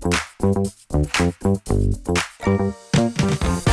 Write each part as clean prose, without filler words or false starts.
Hi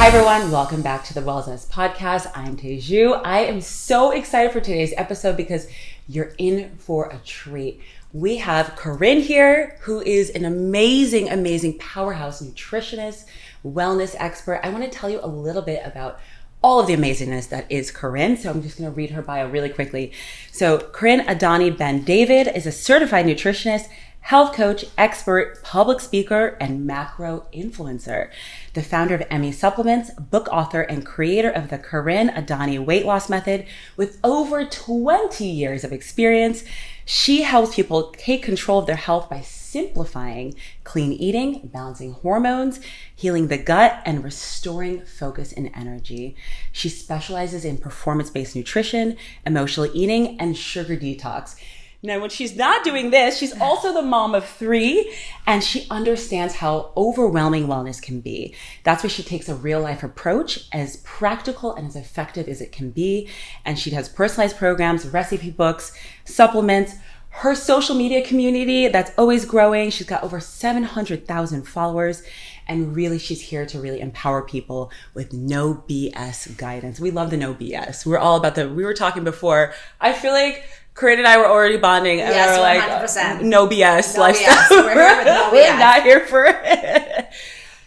everyone, welcome back to the Wellzest podcast. I'm Teju. I am so excited for today's episode because you're in for a treat. We have Karin here, who is an amazing powerhouse nutritionist, wellness expert. I want to tell you a little bit about all of the amazingness that is Karin. So I'm just going to read her bio really quickly. So Karin Adoni Ben David is a certified nutritionist, health coach, expert, public speaker, and macro influencer. The founder of Emmy Supplements, book author, and creator of the Karin Adoni weight loss method with over 20 years of experience. She helps people take control of their health by simplifying clean eating, balancing hormones, healing the gut, and restoring focus and energy. She specializes in performance-based nutrition, emotional eating, and sugar detox. Now, when she's not doing this, she's also the mom of 3, and she understands how overwhelming wellness can be. That's why she takes a real-life approach, as practical and as effective as it can be. And she has personalized programs, recipe books, supplements, her social media community that's always growing. She's got over 700,000 followers. And really, she's here to really empower people with no BS guidance. We love the no BS. We're all about we were talking before. I feel like Karin and I were already bonding, and yes, we were like, 100%. No BS No lifestyle. BS. We're here with no BS. We're not here for it.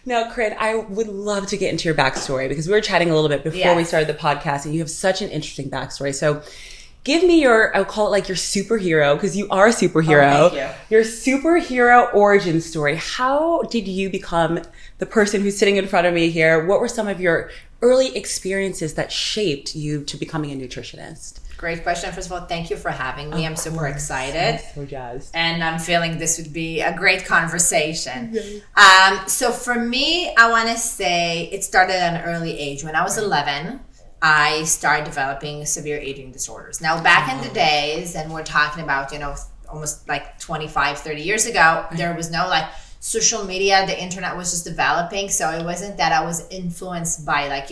Now, Karin, I would love to get into your backstory because we were chatting a little bit before we started the podcast, and you have such an interesting backstory. So give me I'll call it like your superhero, because you are a superhero. Oh, thank you. Your superhero origin story. How did you become the person who's sitting in front of me here? What were some of your early experiences that shaped you to becoming a nutritionist? Great question. First of all, thank you for having me. I'm super excited. I'm so jazzed. And I'm feeling this would be a great conversation. Yay. So for me, I want to say it started at an early age. When I was 11, I started developing severe eating disorders. Now, back in the days, and we're talking about, almost like 25, 30 years ago, there was no social media, the internet was just developing. So it wasn't that I was influenced by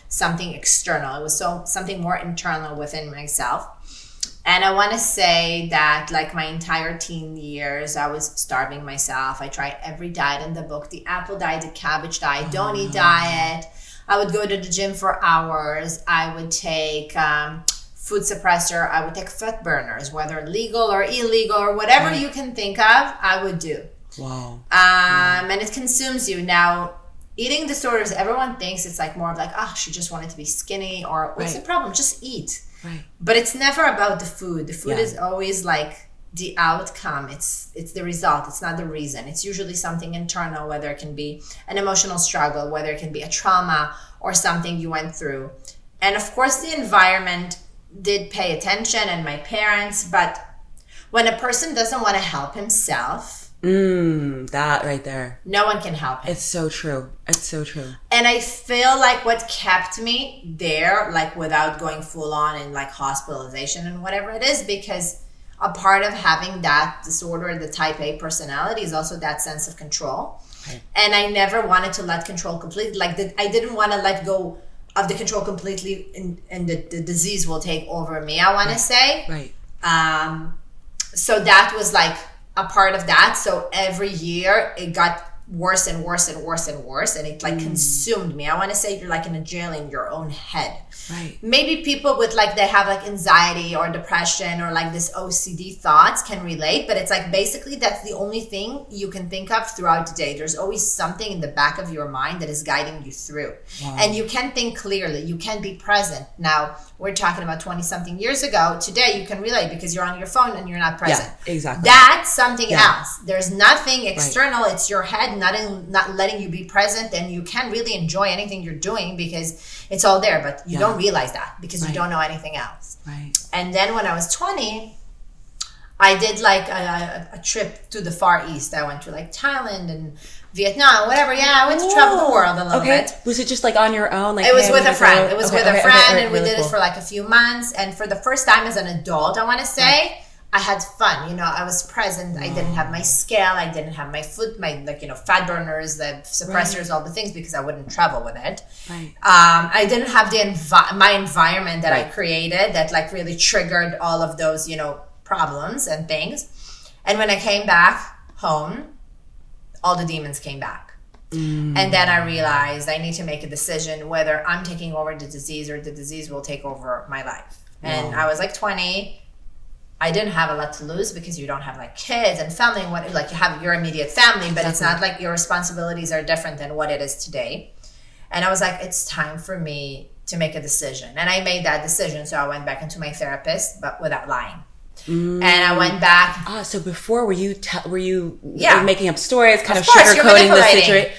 something external. It was something more internal within myself. And I want to say that my entire teen years, I was starving myself. I tried every diet in the book, the apple diet, the cabbage diet, don't eat diet. I would go to the gym for hours. I would take food suppressor. I would take fat burners, whether legal or illegal or whatever you can think of, I would do. Wow. And it consumes you. Now, eating disorders, everyone thinks it's more of she just wanted to be skinny, or what's the problem? Just eat. Right. But it's never about the food. The food is always the outcome. It's the result. It's not the reason. It's usually something internal, whether it can be an emotional struggle, whether it can be a trauma or something you went through. And of course, the environment did pay attention, and my parents. But when a person doesn't want to help himself, that right there, no one can help him. It's so true. It's so true. And I feel what kept me there, without going full on in hospitalization and whatever it is, because a part of having that disorder, the type A personality, is also that sense of control. Right. And I never wanted to let control completely. I didn't want to let go of the control completely, and the disease will take over me, I want to say. Right. So that was a part of that. So every year it got worse and worse and worse and worse, and it consumed me. I want to say you're in a jail in your own head. Right. Maybe people with they have anxiety or depression or this OCD thoughts can relate, but it's basically that's the only thing you can think of throughout the day. There's always something in the back of your mind that is guiding you through. Wow. And you can think clearly, you can be present. Now, we're talking about 20 something years ago. Today you can relate because you're on your phone and you're not present. Yeah, exactly. That's something else. There's nothing external. Right. It's your head not letting you be present, and you can really enjoy anything you're doing because it's all there, but you don't realize that because you don't know anything else. Right. And then when I was 20, I did a trip to the Far East. I went to Thailand and Vietnam, whatever. Yeah, I went to travel the world a little bit. Was it just on your own? It was with a friend. It was with a friend, and we really did it for a few months. And for the first time as an adult, I want to say, I had fun. I was present. I didn't have my scale. I didn't have my food, my fat burners, the suppressors, all the things, because I wouldn't travel with it. Right. I didn't have my environment that I created that really triggered all of those, problems and things. And when I came back home, all the demons came back. And then I realized I need to make a decision whether I'm taking over the disease or the disease will take over my life. And I was like 20. I didn't have a lot to lose because you don't have like kids and family and what, like you have your immediate family, but it's not like your responsibilities are different than what it is today. And I was like, it's time for me to make a decision. And I made that decision. So I went back into my therapist, but without lying. And I went back. So before were you making up stories, kind of course, sugarcoating the situation?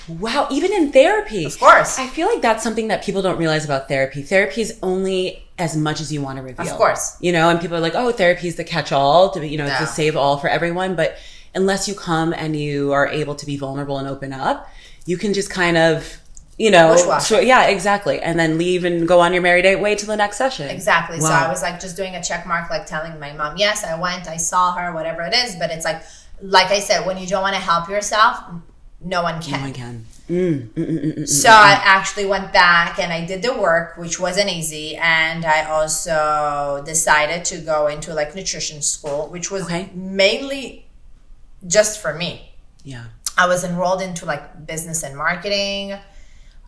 Wow, even in therapy. Of course. I feel like that's something that people don't realize about therapy. Therapy is only as much as you want to reveal. Of course. You know, and people are like, oh, therapy is the catch-all, to, you know, to save all for everyone. But unless you come and you are able to be vulnerable and open up, you can just kind of, you know, yeah, exactly. And then leave and go on your merry day, wait till the next session. Exactly. Wow. So I was like just doing a check mark, like telling my mom, yes, I went, I saw her, whatever it is. But it's like I said, when you don't want to help yourself, no one can. No one can. So I actually went back and I did the work, which wasn't easy. And I also decided to go into like nutrition school, which was mainly just for me. Yeah. I was enrolled into like business and marketing.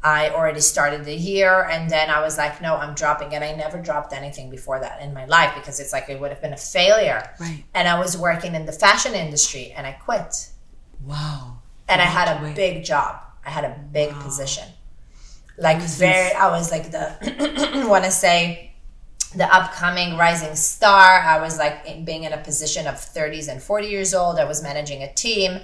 I already started the year, and then I was like, no, I'm dropping it. I never dropped anything before that in my life because it's like it would have been a failure. Right. And I was working in the fashion industry and I quit. Wow. And I had a big job. I had a big position. Like I was like I want to say the upcoming rising star. I was like being in a position of 30s and 40 years old. I was managing a team.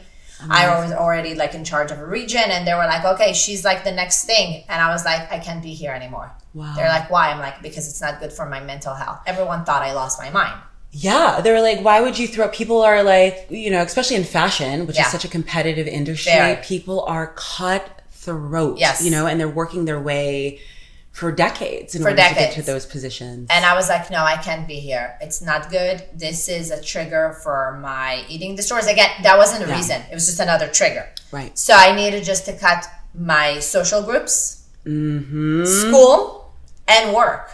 I was already like in charge of a region, and they were like, okay, she's like the next thing. And I was like, I can't be here anymore. Wow. They're like, why? I'm like, because it's not good for my mental health. Everyone thought I lost my mind. Yeah. They were like, why would you throw, people are like, you know, especially in fashion, which is such a competitive industry, people are cutthroat, you know, and they're working their way for decades in order to get to those positions. And I was like, no, I can't be here. It's not good. This is a trigger for my eating disorders. Again, that wasn't a reason. It was just another trigger. Right. So I needed just to cut my social groups, school, and work.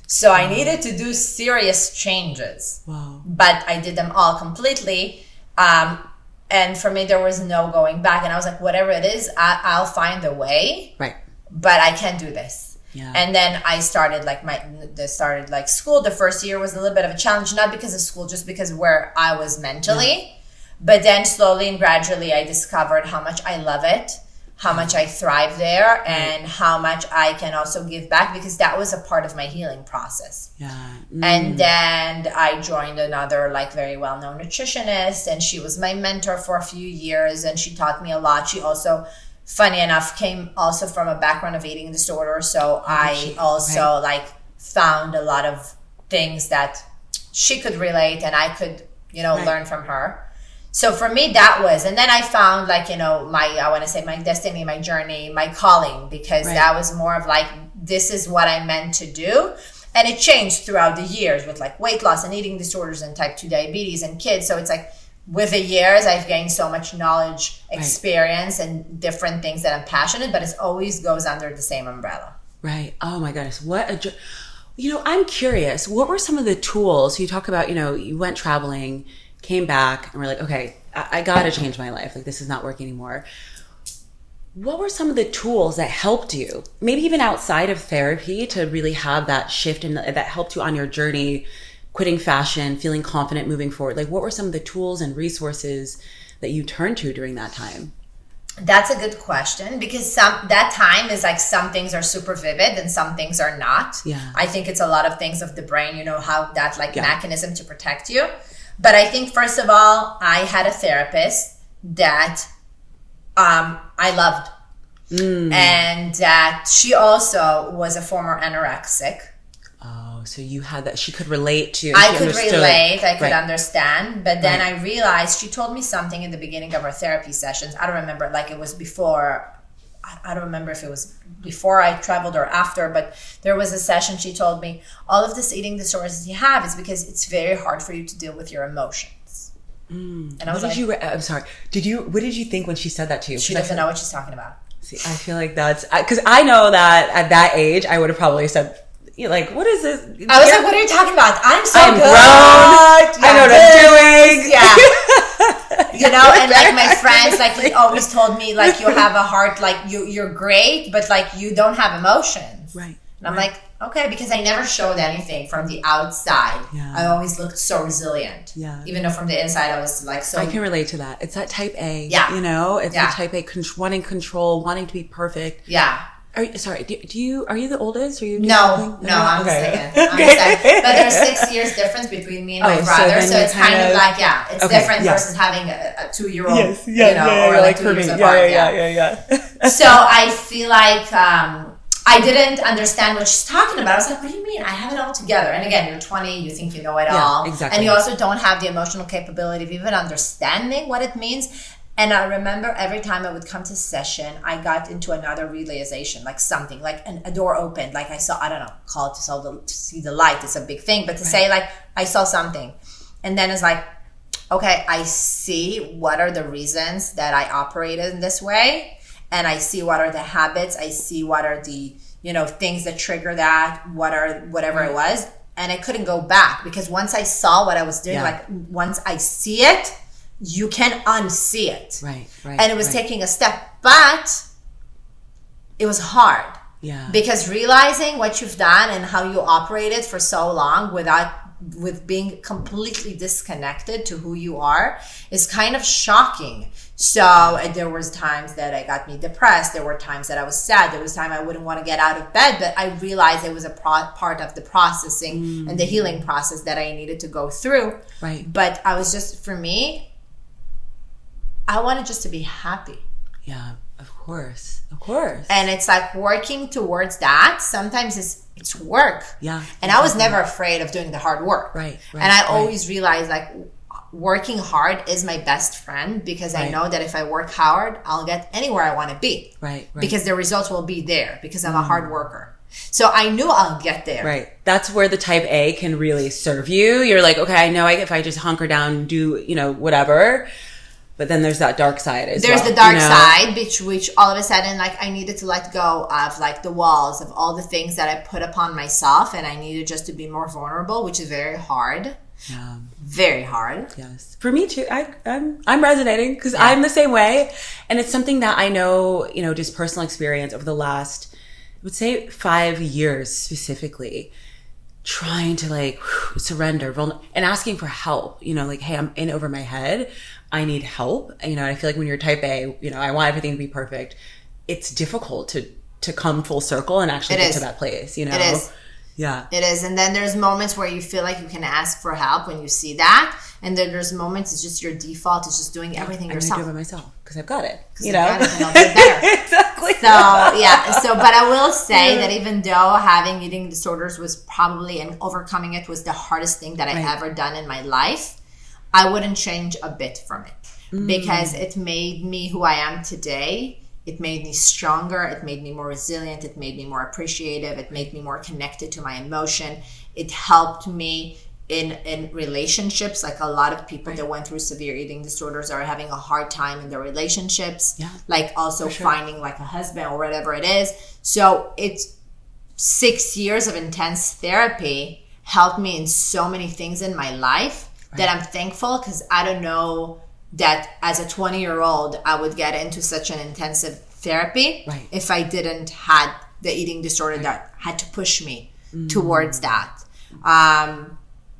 So I needed to do serious changes. Wow. But I did them all completely. And for me, there was no going back. And I was like, whatever it is, I'll find a way. Right. But I can't do this. Yeah. And then I started school. The first year was a little bit of a challenge, not because of school, just because where I was mentally. Yeah. But then slowly and gradually I discovered how much I love it, how much I thrive there, and how much I can also give back, because that was a part of my healing process. Yeah. And then I joined another like very well-known nutritionist, and she was my mentor for a few years, and she taught me a lot. She also, funny enough, came also from a background of eating disorder. So I also like found a lot of things that she could relate and I could, you know, learn from her. So for me, that was, and then I found like, you know, I want to say my destiny, my journey, my calling, because that was more of like, this is what I meant to do. And it changed throughout the years with like weight loss and eating disorders and type 2 diabetes and kids. So it's like, with the years, I've gained so much knowledge, experience, and different things that I'm passionate, but it always goes under the same umbrella. Right. Oh my goodness. You know, I'm curious, what were some of the tools? You talk about, you know, you went traveling, came back, and were like, okay, I got to change my life. Like, this is not working anymore. What were some of the tools that helped you, maybe even outside of therapy, to really have that shift and that helped you on your journey, quitting fashion, feeling confident moving forward? Like, what were some of the tools and resources that you turned to during that time? That's a good question, because that time is like some things are super vivid and some things are not. Yeah. I think it's a lot of things of the brain, you know, how that like mechanism to protect you. But I think first of all, I had a therapist that I loved. And that she also was a former anorexic. Oh, so you had that. She could relate to. I could relate. I could understand. But then I realized, she told me something in the beginning of our therapy sessions. I don't remember. Like, it was before. I don't remember if it was before I traveled or after. But there was a session. She told me, all of this eating disorders you have is because it's very hard for you to deal with your emotions. And I was I'm sorry. What did you think when she said that to you? She doesn't know what she's talking about. See, I feel like that's because I know that at that age I would have probably said, you're like, what is this? I was like, what are you talking about? I'm grown. I know what I'm doing. Yeah. you know, and like my friends, like he always told me, like, you have a heart, like you're great, but like you don't have emotions. Right. And I'm like, okay, because I never showed anything from the outside. Yeah. I always looked so resilient. Yeah. Even though from the inside I was like so. I can relate to that. It's that type A. Yeah. You know, it's the type A wanting control, wanting to be perfect. Yeah. Are you the oldest? Are you? No, I'm second. But there's 6 years difference between me and my brother, so it's kind of like, it's different versus having a 2-year-old, or like 2 years apart. So I feel like I didn't understand what she's talking about. I was like, what do you mean? I have it all together. And again, you're 20, you think you know it all. Exactly. And you also don't have the emotional capability of even understanding what it means. And I remember every time I would come to session, I got into another realization, like something, like a door opened, like I saw, I don't know, call it to see the light. It's a big thing, but to say like, I saw something. And then it's like, okay, I see what are the reasons that I operated in this way. And I see what are the habits. I see what are the, things that trigger that, whatever it was. And I couldn't go back because once I saw what I was doing, like once I see it, you can unsee it. Right. And it was taking a step, but it was hard. Yeah. Because realizing what you've done and how you operated for so long with being completely disconnected to who you are is kind of shocking. So there was times that I got me depressed. There were times that I was sad. There was time I wouldn't want to get out of bed, but I realized it was a part of the processing and the healing process that I needed to go through. Right. But I was just, for me, I wanted just to be happy. Yeah, of course. And it's like working towards that. Sometimes it's work. Yeah. And I was never afraid of doing the hard work. Right. And I always realized like working hard is my best friend because I know that if I work hard, I'll get anywhere I want to be. Right. Because the results will be there because I'm a hard worker. So I knew I'll get there. Right. That's where the type A can really serve you. You're like, okay, I know if I just hunker down and do, whatever. But then there's that dark side as well. There's the dark side, which all of a sudden, like, I needed to let go of, like, the walls of all the things that I put upon myself, and I needed just to be more vulnerable, which is very hard. Yeah. Very hard. Yes. For me too. I'm resonating because I'm the same way. And it's something that I know, just personal experience over the last, I would say 5 years specifically, trying to surrender and asking for help, hey, I'm in over my head. I need help. I feel like when you're type A, I want everything to be perfect. It's difficult to come full circle and actually get to that place, It is. Yeah. It is. And then there's moments where you feel like you can ask for help when you see that. And then there's moments it's just your default is just doing everything yourself. I'm going to do it by myself because I've got it. Got it, and I'll do it better. Exactly. So, yeah. But I will say that even though having eating disorders was probably, and overcoming it was the hardest thing that I ever done in my life, I wouldn't change a bit from it because it made me who I am today. It made me stronger. It made me more resilient. It made me more appreciative. It made me more connected to my emotion. It helped me in relationships. Like a lot of people that went through severe eating disorders are having a hard time in their relationships. Yeah, like also finding like a husband or whatever it is. So it's 6 years of intense therapy helped me in so many things in my life that I'm thankful because I don't know that as a 20-year-old I would get into such an intensive therapy if I didn't had the eating disorder that had to push me towards that.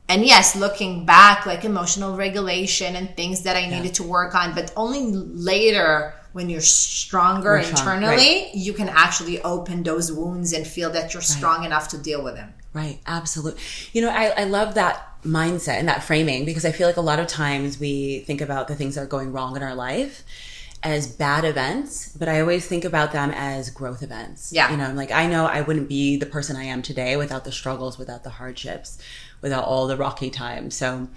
And yes, looking back, like emotional regulation and things that I needed to work on, but only later when you're stronger internally, you can actually open those wounds and feel that you're strong enough to deal with them. Right. Absolutely. I love that mindset and that framing because I feel like a lot of times we think about the things that are going wrong in our life as bad events, but I always think about them as growth events. Yeah. I'm like, I know I wouldn't be the person I am today without the struggles, without the hardships, without all the rocky times. So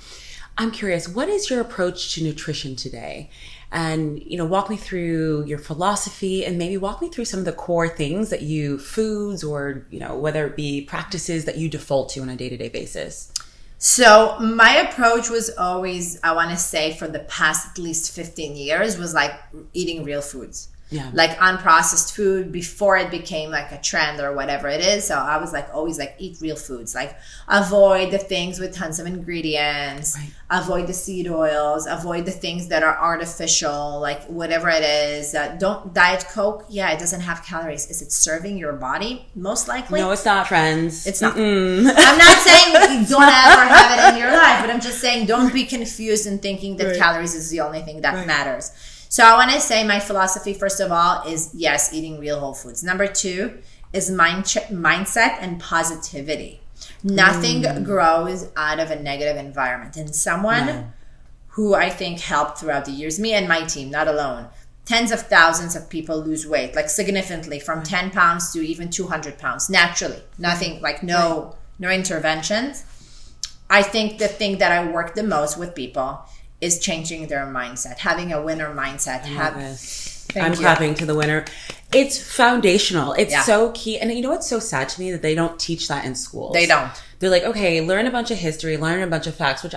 I'm curious, what is your approach to nutrition today? And, walk me through your philosophy and maybe walk me through some of the core things that foods or, whether it be practices that you default to on a day-to-day basis. So my approach was always, I want to say for the past at least 15 years, was like eating real foods. like unprocessed food before it became like a trend or whatever it is. So I was like always like eat real foods, like avoid the things with tons of ingredients, avoid the seed oils, avoid the things that are artificial, like whatever it is. Don't Diet Coke. Yeah, it doesn't have calories. Is it serving your body? Most likely. No, it's not, friends. It's not. I'm not saying you don't ever have it in your life, but I'm just saying don't be confused in thinking that calories is the only thing that matters. So I want to say my philosophy, first of all, is yes, eating real whole foods. Number 2 is mindset and positivity. Nothing grows out of a negative environment. And someone who I think helped throughout the years, me and my team, not alone, tens of thousands of people lose weight, like significantly, from 10 pounds to even 200 pounds, naturally. Nothing, like no interventions. I think the thing that I work the most with people is changing their mindset, having a winner mindset. I'm clapping to the winner. It's foundational. It's so key. And you know what's so sad to me? That they don't teach that in schools. They don't. They're like, okay, learn a bunch of history, learn a bunch of facts, which,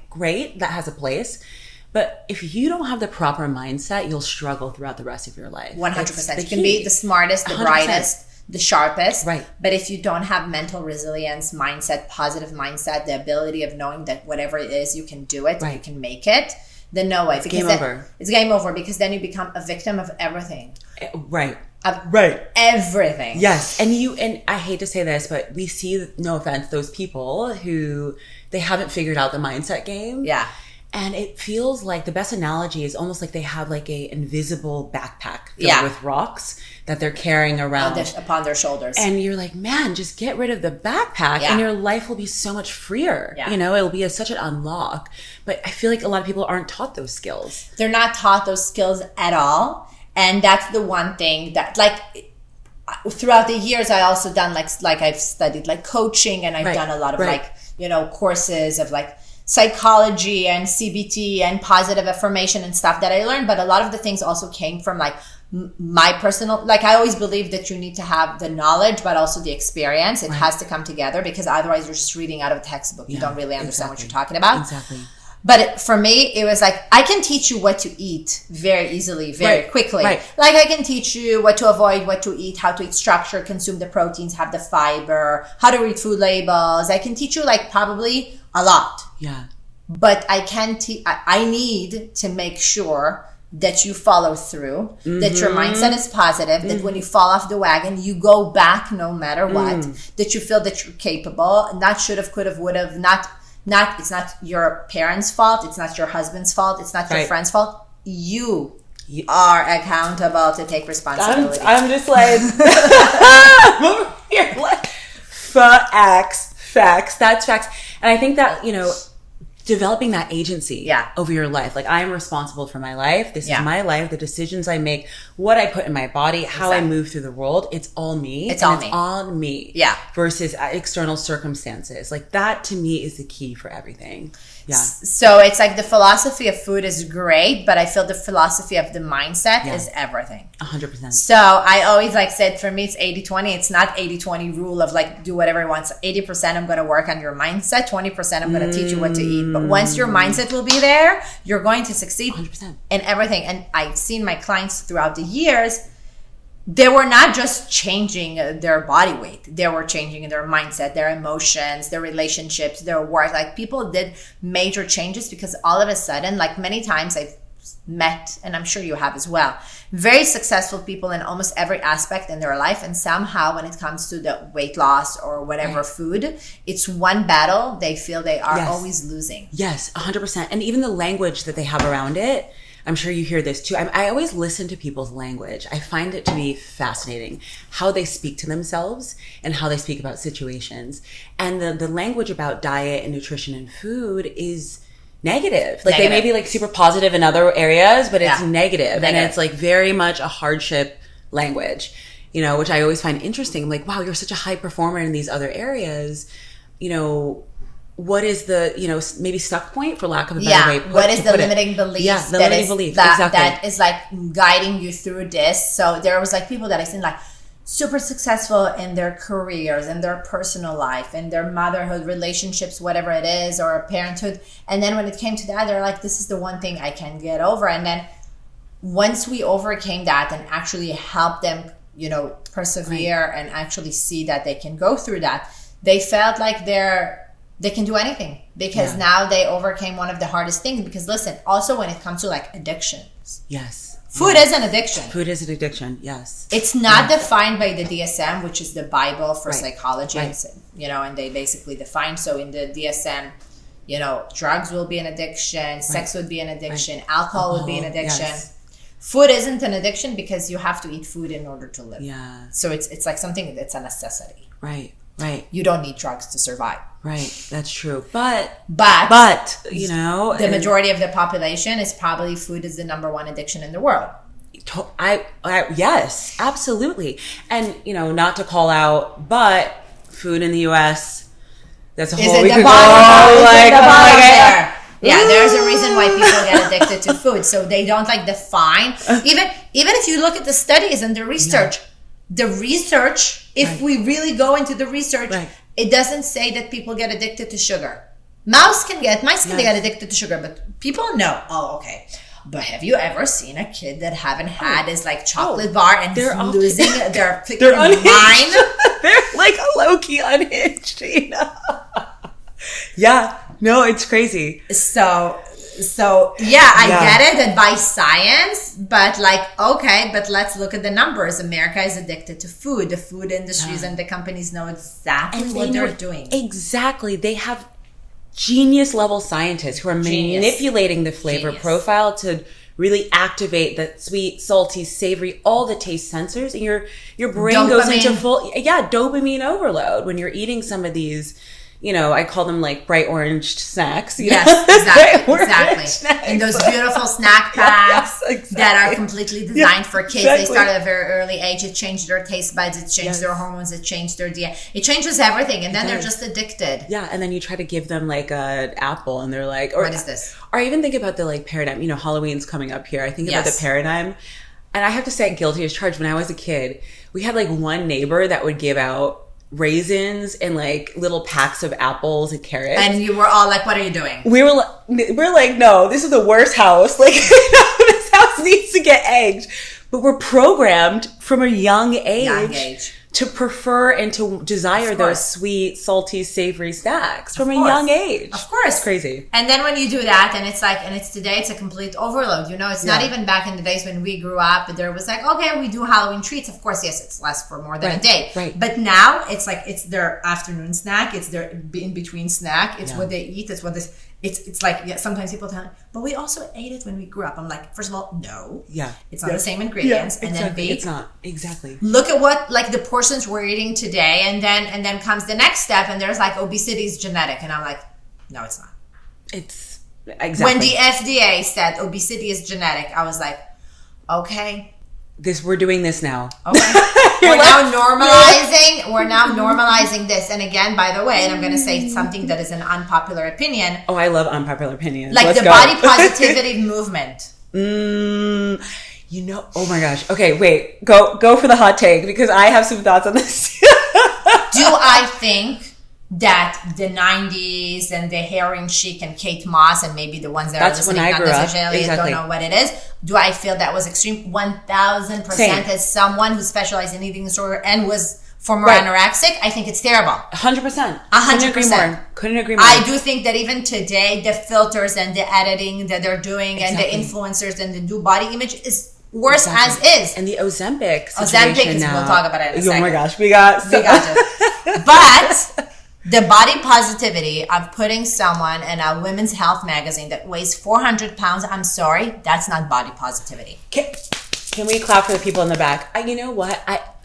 great, that has a place. But if you don't have the proper mindset, you'll struggle throughout the rest of your life. 100%. You can be the smartest, the 100%. Brightest, the sharpest. Right. But if you don't have mental resilience, mindset, positive mindset, the ability of knowing that whatever it is, you can do it, you can make it, then no way. It's game over. It's game over, because then you become a victim of everything. Right. Everything. Yes. And I hate to say this, but we see, no offense, those people who they haven't figured out the mindset game. Yeah. And it feels like the best analogy is almost like they have like a invisible backpack filled with rocks that they're carrying around upon their shoulders. And you're like, man, just get rid of the backpack and your life will be so much freer. Yeah. It'll be such an unlock. But I feel like a lot of people aren't taught those skills. They're not taught those skills at all. And that's the one thing that, like, throughout the years, I also done like I've studied like coaching, and I've done a lot of courses of like psychology and CBT and positive affirmation and stuff that I learned. But a lot of the things also came from like my personal, like I always believe that you need to have the knowledge, but also the experience. It has to come together, because otherwise you're just reading out of a textbook. You don't really understand what you're talking about. Exactly. But for me, it was like, I can teach you what to eat very easily, very quickly. Like I can teach you what to avoid, what to eat, how to eat structure, consume the proteins, have the fiber, how to read food labels. I can teach you like probably a lot. Yeah. But I need to make sure that you follow through, that your mindset is positive, that when you fall off the wagon, you go back no matter what, that you feel that you're capable, not should have, could have, would have, not it's not your parents' fault, it's not your husband's fault, it's not your friend's fault. You are accountable to take responsibility. I'm just like, you're like, facts, that's facts. And I think that, developing that agency over your life. Like, I am responsible for my life. This is my life, the decisions I make, what I put in my body, how I move through the world. It's all me. It's on me. Yeah. Versus external circumstances. Like, that to me is the key for everything. Yeah. So it's like the philosophy of food is great, but I feel the philosophy of the mindset is everything. 100%. So I always like said, for me, it's 80-20. It's not 80-20 rule of like do whatever you want. So 80% I'm going to work on your mindset. 20% I'm going to teach you what to eat. But once your mindset will be there, you're going to succeed 100%. In everything. And I've seen my clients throughout the years, they were not just changing their body weight. They were changing their mindset, their emotions, their relationships, their work. Like, people did major changes because all of a sudden, like many times I've met, and I'm sure you have as well, very successful people in almost every aspect in their life. And somehow when it comes to the weight loss or whatever food, it's one battle they feel they are always losing. Yes, 100%. And even the language that they have around it, I'm sure you hear this too. I always listen to people's language. I find it to be fascinating how they speak to themselves and how they speak about situations. And the language about diet and nutrition and food is negative. Like, they may be like super positive in other areas, but it's negative. And it's like very much a hardship language, which I always find interesting. I'm like, wow, you're such a high performer in these other areas. What is the, maybe stuck point, for lack of a better way? What is the limiting belief? Yeah, the limiting belief. Exactly. That is like guiding you through this. So there was like people that I seen like super successful in their careers, in their personal life, in their motherhood, relationships, whatever it is, or parenthood. And then when it came to that, they're like, this is the one thing I can get over. And then once we overcame that and actually helped them, you know, persevere and actually see that they can go through that, they felt like they can do anything, because now they overcame one of the hardest things. Because listen, also when it comes to like addictions, food is an addiction. Food is an addiction. Yes. It's not defined by the DSM, which is the Bible for psychology. You know, and they basically define. So in the DSM, you know, drugs will be an addiction, sex would be an addiction, alcohol would be an addiction. Food isn't an addiction because you have to eat food in order to live. Yeah. So it's like something that's a necessity. Right. You don't need drugs to survive. Right. That's true. But you know, the majority of the population is probably food is the number one addiction in the world. Yes, absolutely. And, you know, not to call out, but food in the U.S., that's a whole, we could go like, there. Yeah, there's a reason why people get addicted to food. So they don't like define, even if you look at the studies and the research, if we really go into the research, it doesn't say that people get addicted to sugar. Mice can get addicted to sugar, but people know, but have you ever seen a kid that haven't had his like chocolate bar and they're losing their mind? They're like low-key unhinged, you know? Yeah. No, it's crazy. So yeah, I get it by science, but like, okay, but let's look at the numbers. America is addicted to food. The food industries and the companies know exactly what they're doing. Exactly. They have genius level scientists who are manipulating the flavor profile to really activate the sweet, salty, savory, all the taste sensors, and your brain goes into full dopamine overload when you're eating some of these, you know, I call them like bright orange snacks. Yes, exactly. And those beautiful snack packs that are completely designed for kids. They start at a very early age. It changed their taste buds. It changed their hormones. It changed their DNA. It changes everything. And then they're just addicted. Yeah. And then you try to give them like an apple and they're like, what is this? Or I even think about the like paradigm. You know, Halloween's coming up here. I think about the paradigm. And I have to say, guilty as charged. When I was a kid, we had like one neighbor that would give out raisins and like little packs of apples and carrots, and you were all like, what are you doing? We're like, no, this is the worst house. Like, this house needs to get egged. But we're programmed from a young age to prefer and to desire those sweet, salty, savory snacks from a young age. Of course. It's crazy. And then when you do that, and it's like, and it's today, it's a complete overload. You know, it's not even back in the days when we grew up, but there was like, okay, we do Halloween treats. Of course, yes, it's lasts for more than a day. Right. But now it's like, it's their afternoon snack. It's their in-between snack. It's what they eat. It's what this... It's like, sometimes people tell me, but we also ate it when we grew up. I'm like, first of all, no. Yeah. It's not the same ingredients. And then B, it's not. Exactly. Look at what, like, the portions we're eating today. And then comes the next step, and there's like, obesity is genetic. And I'm like, no, it's not. It's, exactly. When the FDA said obesity is genetic, I was like, okay. We're doing this now. Okay. We're now normalizing this. And again, by the way, and I'm going to say something that is an unpopular opinion. Oh, I love unpopular opinions. Like the body positivity movement. You know, oh my gosh. Okay, wait. Go for the hot take, because I have some thoughts on this. Do I think that the 90s and the Heroin Chic and Kate Moss and maybe the ones that are listening not necessarily don't know what it is, do I feel that was extreme? 1000%. As someone who specialized in eating disorder and was former anorexic, I think it's terrible. 100%. 100%. Couldn't agree more. I do think that even today, the filters and the editing that they're doing and the influencers and the new body image is worse as is. And the Ozempic situation now. We'll talk about it in a second. Oh my gosh, we got you. But the body positivity of putting someone in a women's health magazine that weighs 400 pounds, I'm sorry, that's not body positivity. Can we clap for the people in the back? You know what?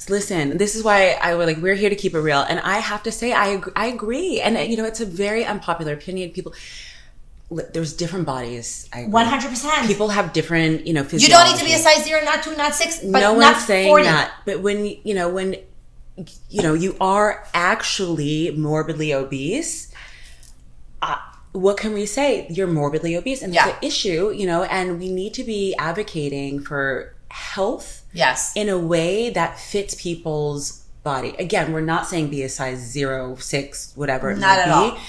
Listen, this is why we're here to keep it real. And I have to say, I agree. And, you know, it's a very unpopular opinion. People... There's different bodies. I agree. 100%. People have different, you know, physiology. You don't need to be a size 0, not 2, not 6, but no not one's saying 40. that. But when you are actually morbidly obese, what can we say? You're morbidly obese, and that's an issue, you know, and we need to be advocating for health in a way that fits people's body. Again, we're not saying be a size 0, 6, whatever it might be. All.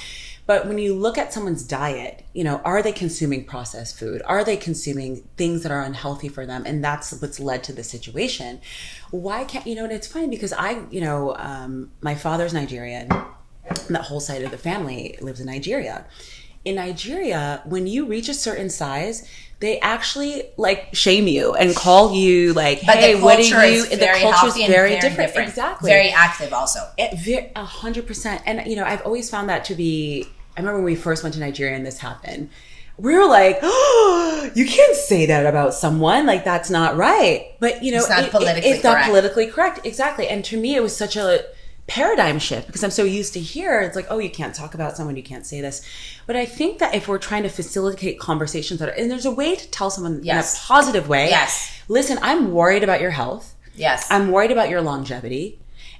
But when you look at someone's diet, are they consuming processed food? Are they consuming things that are unhealthy for them? And that's what's led to the situation. Why can't, and it's funny because my father's Nigerian, and that whole side of the family lives in Nigeria. In Nigeria, when you reach a certain size, they actually shame you and call you hey, what are you? The culture is very different. Exactly. Very active also. 100%. And, I've always found that to be, I remember when we first went to Nigeria and this happened, we were like, oh, you can't say that about someone. That's not right. But, it's not politically correct. It's not politically correct. Exactly. And to me, it was such a paradigm shift because I'm so used to here. It's oh, you can't talk about someone, you can't say this. But I think that if we're trying to facilitate conversations and there's a way to tell someone in a positive way, listen, I'm worried about your health. Yes. I'm worried about your longevity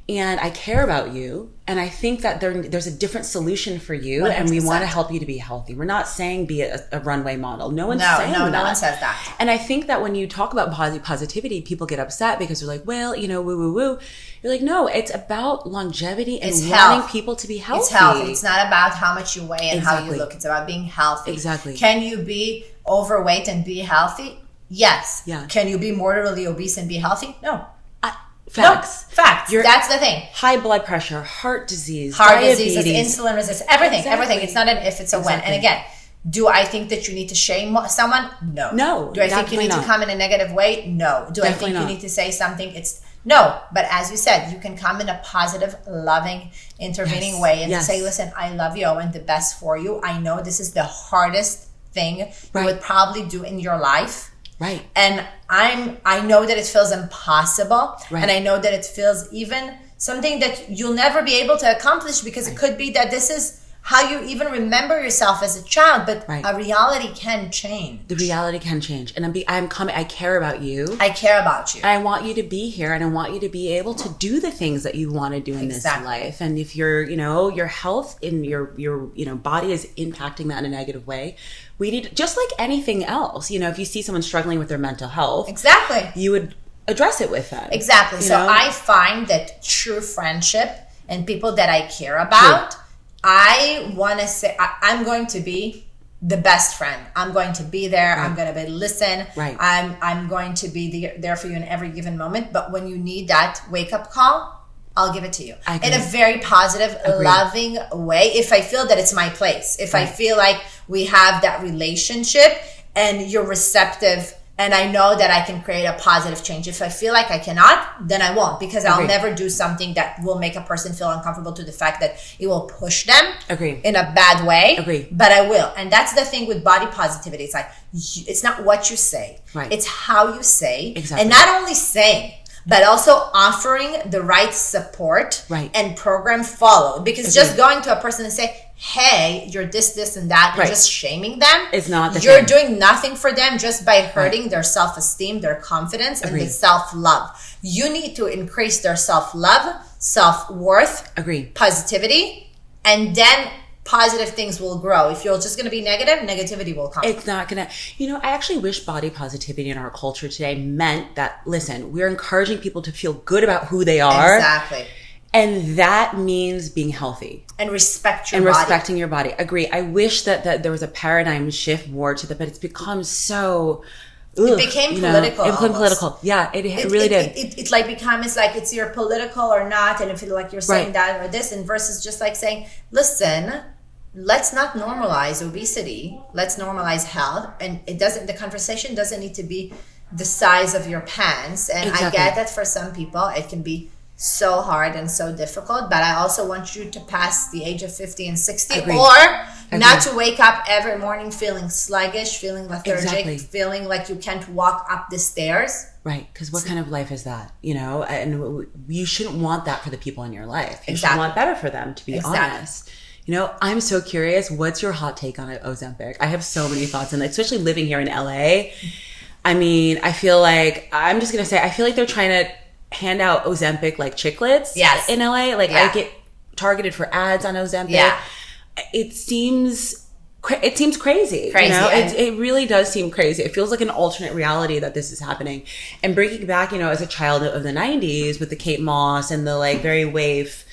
and I care about you. And I think that there's a different solution for you 100%. And we want to help you to be healthy. We're not saying be a runway model. No one's saying that. No one says that. And I think that when you talk about positivity, people get upset because they're like, well, woo, woo, woo. You're like, no, it's about longevity and wanting people to be healthy. It's health. It's not about how much you weigh and how you look. It's about being healthy. Exactly. Can you be overweight and be healthy? Yes. Yeah. Can you be mortally obese and be healthy? No. Facts. No, facts. That's the thing. High blood pressure, heart disease, diabetes, insulin resistance, everything. It's not an if, it's a when. And again, do I think that you need to shame someone? No. No. Do I think you need to come in a negative way? No. Do I think you need to say something? No. But as you said, you can come in a positive, loving, intervening way and say, listen, I love you. I want the best for you. I know this is the hardest thing you would probably do in your life. Right. And I know that it feels impossible. Right. And I know that it feels even something that you'll never be able to accomplish because it could be that this is how you even remember yourself as a child, but a reality can change. The reality can change. And I'm coming, I care about you. I care about you. I want you to be here and I want you to be able to do the things that you want to do in this life. And if your health and your body is impacting that in a negative way, we need, just like anything else, if you see someone struggling with their mental health, you would address it with them. Exactly. So I find that true friendship and people that I care about, I want to say, I'm going to be the best friend. I'm going to be there. Right. I'm going to listen. Right. I'm going to be there for you in every given moment. But when you need that wake-up call, I'll give it to you. In a very positive, loving way. If I feel that it's my place. If I feel like we have that relationship and you're receptive and I know that I can create a positive change. If I feel like I cannot, then I won't, because I'll never do something that will make a person feel uncomfortable to the fact that it will push them in a bad way. But I will. And that's the thing with body positivity. It's it's not what you say. It's how you say. And not only saying, but also offering the right support and program followed. Because just going to a person and say, hey, you're this, and that, and just shaming them, it's not the you're doing nothing for them just by hurting their self-esteem, their confidence, and the self-love. You need to increase their self-love, self-worth, positivity, and then positive things will grow. If you're just going to be negative, negativity will come. It's not going to, I actually wish body positivity in our culture today meant that, listen, we're encouraging people to feel good about who they are. Exactly. And that means being healthy. And respect your body. Respecting your body. Agree. I wish that there was a paradigm shift more to that, but it's become so... it became political. It became political. Yeah, it really did. It becomes like it's either political or not, and if you're saying that or this, and versus just saying, listen, let's not normalize obesity. Let's normalize health, and the conversation doesn't need to be the size of your pants. And I get that for some people it can be so hard and so difficult, but I also want you to pass the age of 50 and 60 or not to wake up every morning feeling sluggish, feeling lethargic, feeling like you can't walk up the stairs. Right, because what kind of life is that? And you shouldn't want that for the people in your life. You should want better for them, to be honest. I'm so curious, what's your hot take on Ozempic? I have so many thoughts on it, especially living here in LA. I mean, I feel like, I'm just going to say, I feel like they're trying to hand out Ozempic like chiclets in LA. I get targeted for ads on Ozempic. Yeah. It seems crazy. It really does seem crazy. It feels like an alternate reality that this is happening. And bringing back, as a child of the 90s with the Kate Moss and the very waif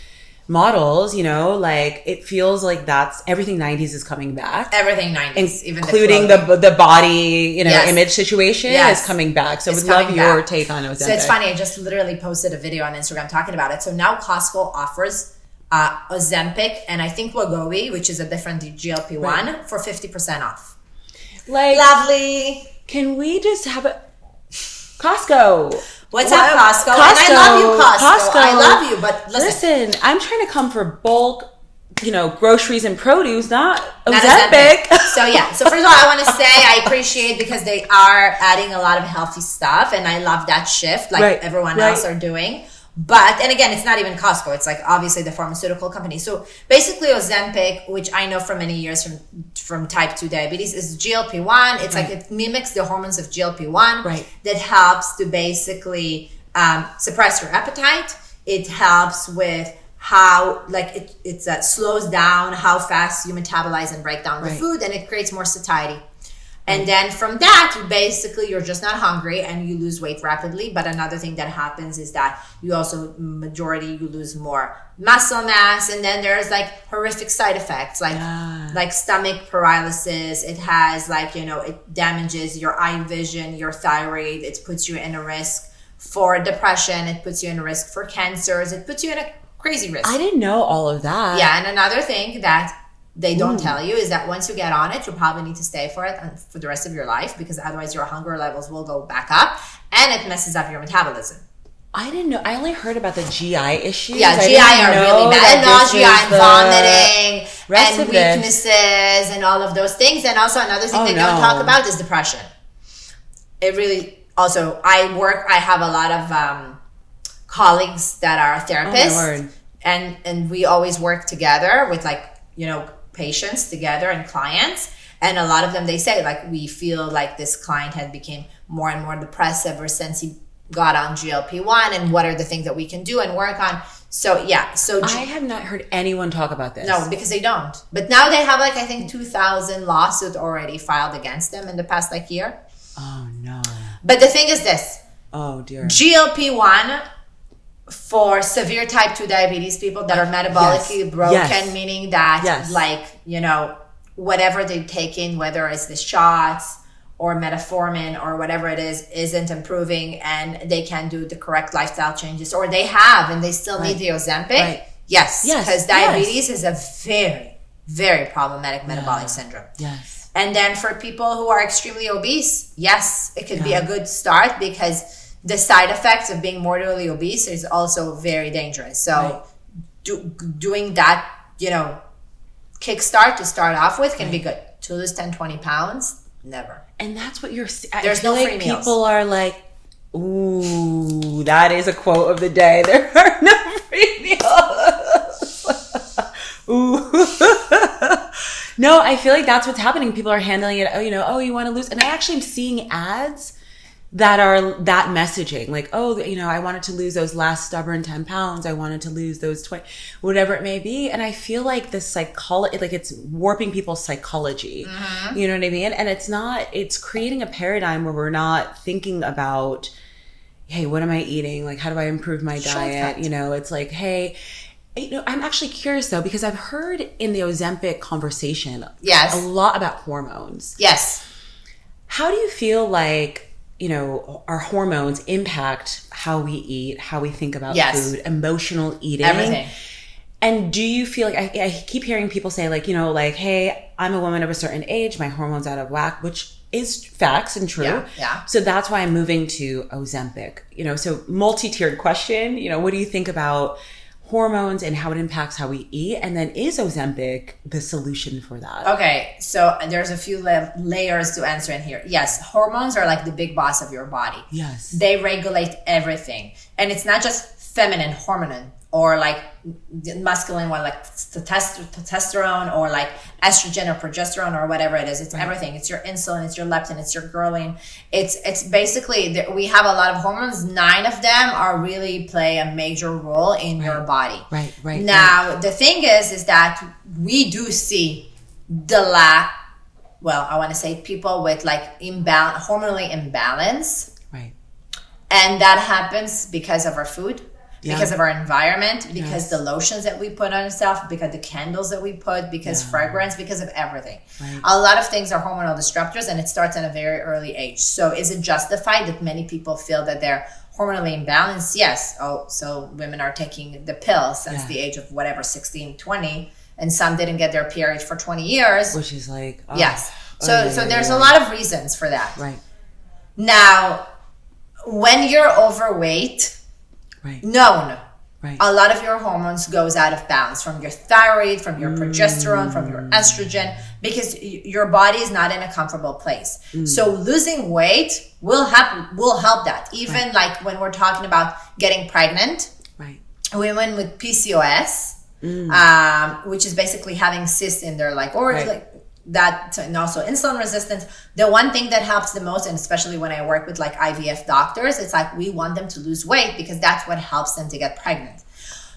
models, like it feels like that's everything 90s is coming back. Everything 90s, including the body, image situation is coming back. So I would love your take on Ozempic. So it's funny. I just literally posted a video on Instagram talking about it. So now Costco offers Ozempic and I think Wegovy, which is a different GLP-1, for 50% off. Lovely. Can we just have a Costco? What's up, Costco? And I love you, Costco. I love you, but listen, I'm trying to come for bulk, groceries and produce, not Ozempic. So first of all, I want to say I appreciate because they are adding a lot of healthy stuff, and I love that shift, everyone else are doing. But, and again, it's not even Costco. It's like obviously the pharmaceutical company. So basically Ozempic, which I know from many years from type 2 diabetes, is GLP-1. It's like it mimics the hormones of GLP-1 that helps to basically suppress your appetite. It helps with how it slows down how fast you metabolize and break down the food, and it creates more satiety. And then from that, you're just not hungry and you lose weight rapidly. But another thing that happens is that you lose more muscle mass. And then there's horrific side effects like stomach paralysis. It has it damages your eye vision, your thyroid. It puts you in a risk for depression. It puts you in a risk for cancers. It puts you in a crazy risk. I didn't know all of that. Yeah. And another thing that they don't tell you is that once you get on it, you probably need to stay for it for the rest of your life, because otherwise your hunger levels will go back up and it messes up your metabolism. I didn't know. I only heard about the GI issues. Yeah, GI are really bad. Nausea and vomiting and weaknesses and all of those things. And also another thing they don't talk about is depression. It really also, I have a lot of colleagues that are therapists, and we always work together with patients together and clients, and a lot of them, they say we feel like this client had became more and more depressed ever since he got on GLP-1, and what are the things that we can do and work on. So I have not heard anyone talk about this. No, because they don't. But now they have I think 2,000 lawsuits already filed against them in the past year. Oh no. But the thing is this. Oh dear. GLP-1 for severe type 2 diabetes people that are metabolically broken, meaning that whatever they take in, whether it's the shots or metformin or whatever it is, isn't improving, and they can do the correct lifestyle changes, or they have and they still need the Ozempic. Yes, because diabetes is a very, very problematic metabolic syndrome. Yes. And then for people who are extremely obese, yes, it could be a good start, because the side effects of being morbidly obese is also very dangerous. So doing that, kickstart to start off with can be good. To lose 10, 20 pounds, never. And that's what there's no free meals. People are like, ooh, that is a quote of the day. There are no free meals. Ooh. No, I feel like that's what's happening. People are handling it. Oh, you want to lose. And I actually am seeing ads that are that messaging, I wanted to lose those last stubborn 10 pounds. I wanted to lose those 20, whatever it may be. And I feel like the psychology, it's warping people's psychology. Mm-hmm. You know what I mean? And it's creating a paradigm where we're not thinking about, hey, what am I eating? How do I improve my diet? It's hey, I'm actually curious though, because I've heard in the Ozempic conversation, a lot about hormones. Yes. How do you feel our hormones impact how we eat, how we think about food, emotional eating, everything? And do you feel I keep hearing people say hey, I'm a woman of a certain age, my hormones out of whack, which is facts and true. Yeah. So that's why I'm moving to Ozempic. So multi-tiered question. What do you think about hormones and how it impacts how we eat? And then is Ozempic the solution for that? Okay, so there's a few layers to answer in here. Yes, hormones are the big boss of your body. Yes. They regulate everything. And it's not just feminine hormone or masculine one, testosterone or estrogen or progesterone or whatever it is. It's everything. It's your insulin, it's your leptin, it's your ghrelin. It's basically, we have a lot of hormones. 9 of them really play a major role in your body. Right. Now, the thing is that we do see I want to say people with hormonally imbalance. Right. And that happens because of our food. because of our environment, because the lotions that we put on ourselves, because the candles that we put, because fragrance, because of everything. Right. A lot of things are hormonal disruptors, and it starts at a very early age. So is it justified that many people feel that they're hormonally imbalanced? Yes. Oh, so women are taking the pill since the age of whatever, 16, 20, and some didn't get their period for 20 years. Which is like, yes. So there's a lot of reasons for that. Right. Now, when you're overweight, known, a lot of your hormones goes out of balance, from your thyroid, from your progesterone, from your estrogen, because your body is not in a comfortable place. So losing weight will help that. Even like when we're talking about getting pregnant, women with PCOS, which is basically having cysts in their that, and also insulin resistance. The one thing that helps the most, and especially when I work with like IVF doctors, it's like we want them to lose weight because that's what helps them to get pregnant.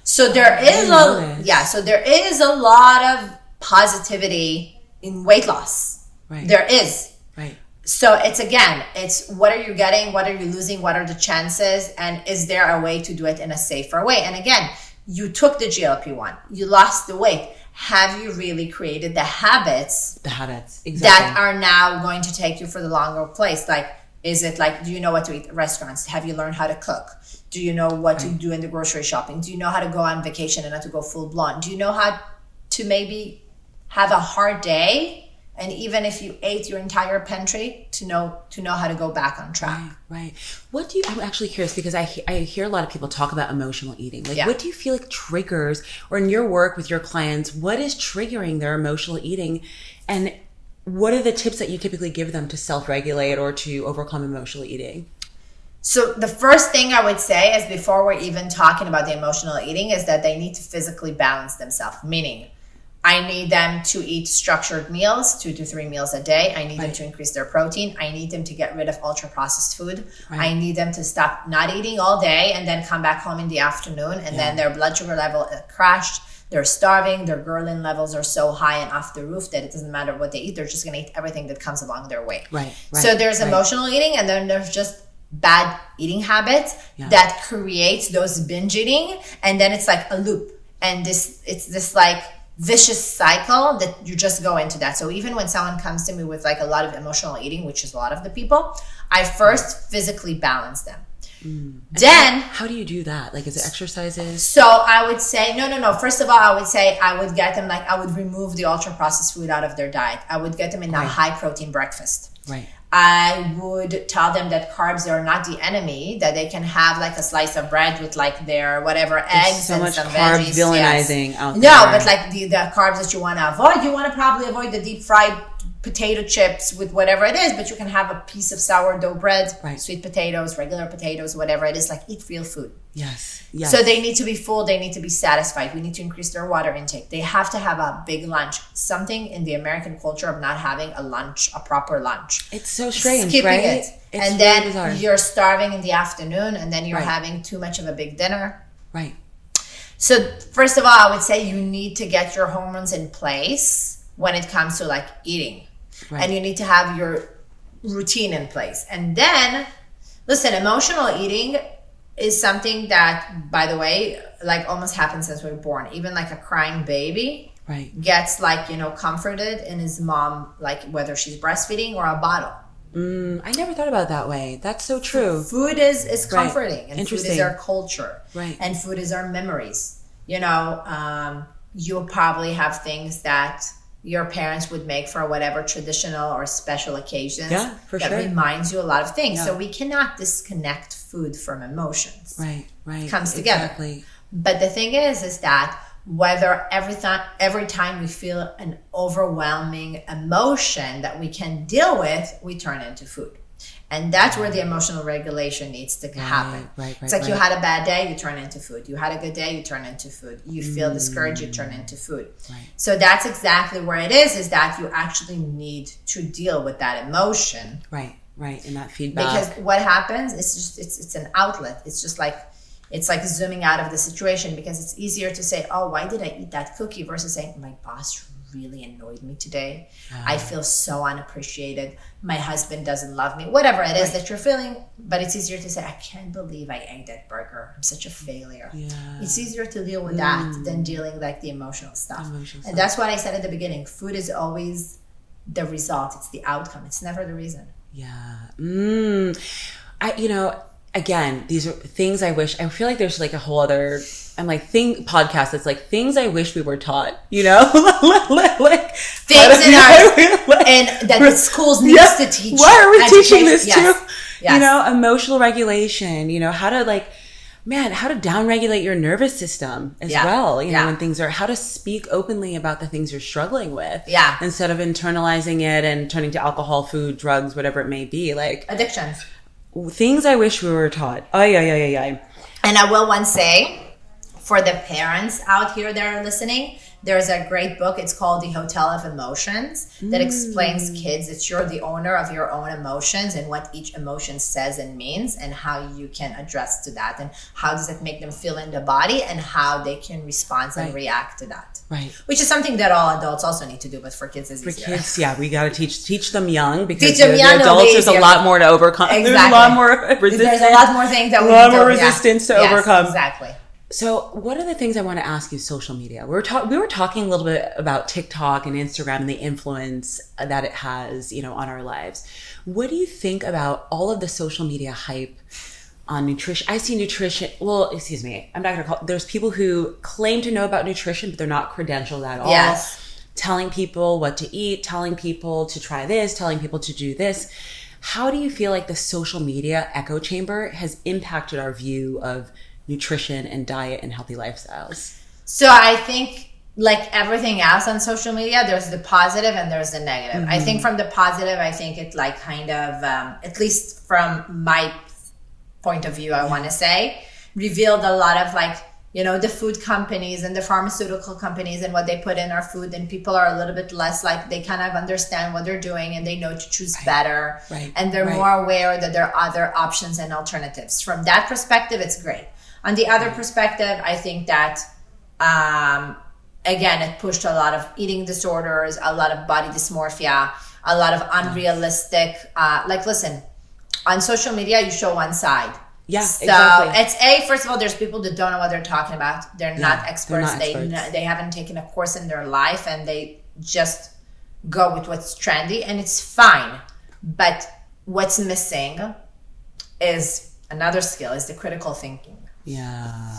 So there is a lot of positivity in weight loss. There is. So it's what are you getting, what are you losing, what are the chances, and is there a way to do it in a safer way? And again, you took the GLP-1, you lost the weight. Have you really created the habits? The habits, exactly. That are now going to take you for the longer place? Like, is it like, do you know what to eat at restaurants? Have you learned how to cook? Do you know what to do in the grocery shopping? Do you know how to go on vacation and not to go full blonde? Do you know how to maybe have a hard day? And even if you ate your entire pantry, to know how to go back on track. Right. What do you? I'm actually curious because I hear a lot of people talk about emotional eating. Like, what do you feel like triggers, or in your work with your clients, what is triggering their emotional eating, and what are the tips that you typically give them to self-regulate or to overcome emotional eating? So the first thing I would say is, before we're even talking about the emotional eating, is that they need to physically balance themselves, meaning I need them to eat structured meals, 2 to 3 meals a day. I need them to increase their protein. I need them to get rid of ultra-processed food. I need them to stop not eating all day and then come back home in the afternoon, and then their blood sugar level crashed. They're starving. Their ghrelin levels are so high and off the roof that it doesn't matter what they eat. They're just going to eat everything that comes along their way. So there's emotional eating, and then there's just bad eating habits that creates those binge eating, and then it's like a loop. And it's this like vicious cycle that you just go into that. So even when someone comes to me with like a lot of emotional eating, which is a lot of the people, I first physically balance them. Then how do you do that? Like, is it exercises? So I would say no. First of all, I would say I would get them, like, I would remove the ultra processed food out of their diet. I would get them in a high protein breakfast. I would tell them that carbs are not the enemy, that they can have like a slice of bread with like their whatever eggs so and much some carb veggies. villainizing out there. No, but like the carbs that you want to avoid, you want to probably avoid the deep fried potato chips with whatever it is, but you can have a piece of sourdough bread, sweet potatoes, regular potatoes, whatever it is. Like, eat real food. Yes. So they need to be full. They need to be satisfied. We need to increase their water intake. They have to have a big lunch. Something in the American culture of not having a lunch, a proper lunch. It's so strange, skipping right? it. It's and then really bizarre. You're starving in the afternoon, and then you're having too much of a big dinner. So first of all, I would say you need to get your hormones in place when it comes to like eating. And you need to have your routine in place. And then, listen, emotional eating is something that, by the way, like almost happens since we were born. Even like a crying baby gets like, comforted in his mom, like whether she's breastfeeding or a bottle. I never thought about it that way. That's so true. Food is comforting, and food is our culture, and food is our memories. You'll probably have things that your parents would make for whatever traditional or special occasions that reminds you a lot of things. So we cannot disconnect food from emotions. It comes together. Exactly. But the thing is that whether every time we feel an overwhelming emotion that we can deal with, we turn into food. And that's where the emotional regulation needs to happen. It's like you had a bad day, you turn into food. You had a good day, you turn into food. You feel discouraged, you turn into food. So that's exactly where it is that you actually need to deal with that emotion. And that feedback. Because what happens is it's an outlet. It's like zooming out of the situation, because it's easier to say, oh, why did I eat that cookie, versus saying, my boss really annoyed me today. I feel so unappreciated. My husband doesn't love me. Whatever it is that you're feeling. But it's easier to say, I can't believe I ate that burger. I'm such a failure. Yeah. It's easier to deal with that than dealing like the emotional stuff. And that's what I said at the beginning. Food is always the result. It's the outcome. It's never the reason. Yeah. Again, these are things I wish. I feel like there's like a whole other podcast that's like things I wish we were taught, like things and that the schools needs to teach. Why are we teaching this too? Yes. Emotional regulation, how to how to downregulate your nervous system as well, when things are, how to speak openly about the things you're struggling with. Yeah. Instead of internalizing it and turning to alcohol, food, drugs, whatever it may be, like addictions. Things I wish we were taught. And I will say, for the parents out here that are listening, there's a great book. It's called The Hotel of Emotions that explains kids that you're the owner of your own emotions and what each emotion says and means and how you can address to that and how does it make them feel in the body and how they can respond and react to that. Right. Which is something that all adults also need to do, but for kids it's easier. For kids, we got to teach them young because the adults, there's a lot more to overcome. Exactly. There's a lot more resistance. There's a lot more things that we need more resistance to overcome. Exactly. So what are the things I want to ask you? Social media. We were talking a little bit about TikTok and Instagram and the influence that it has, on our lives. What do you think about all of the social media hype on nutrition? I see nutrition. Well, excuse me. I'm not going to call. There's people who claim to know about nutrition, but they're not credentialed at all. Yes. Telling people what to eat, telling people to try this, telling people to do this. How do you feel like the social media echo chamber has impacted our view of nutrition and diet and healthy lifestyles? So I think like everything else on social media, there's the positive and there's the negative. I think from the positive, I think it like kind of, at least from my point of view, I want to say, revealed a lot of like, the food companies and the pharmaceutical companies and what they put in our food, and people are a little bit less like they kind of understand what they're doing and they know to choose better. Right. And they're more aware that there are other options and alternatives. From that perspective, it's great. On the other perspective, I think that, again, it pushed a lot of eating disorders, a lot of body dysmorphia, a lot of unrealistic, listen, on social media, you show one side. Yeah, so exactly. It's first of all, there's people that don't know what they're talking about. They're not experts. They haven't taken a course in their life and they just go with what's trendy, and it's fine. But what's missing is another skill, is the critical thinking. Yeah.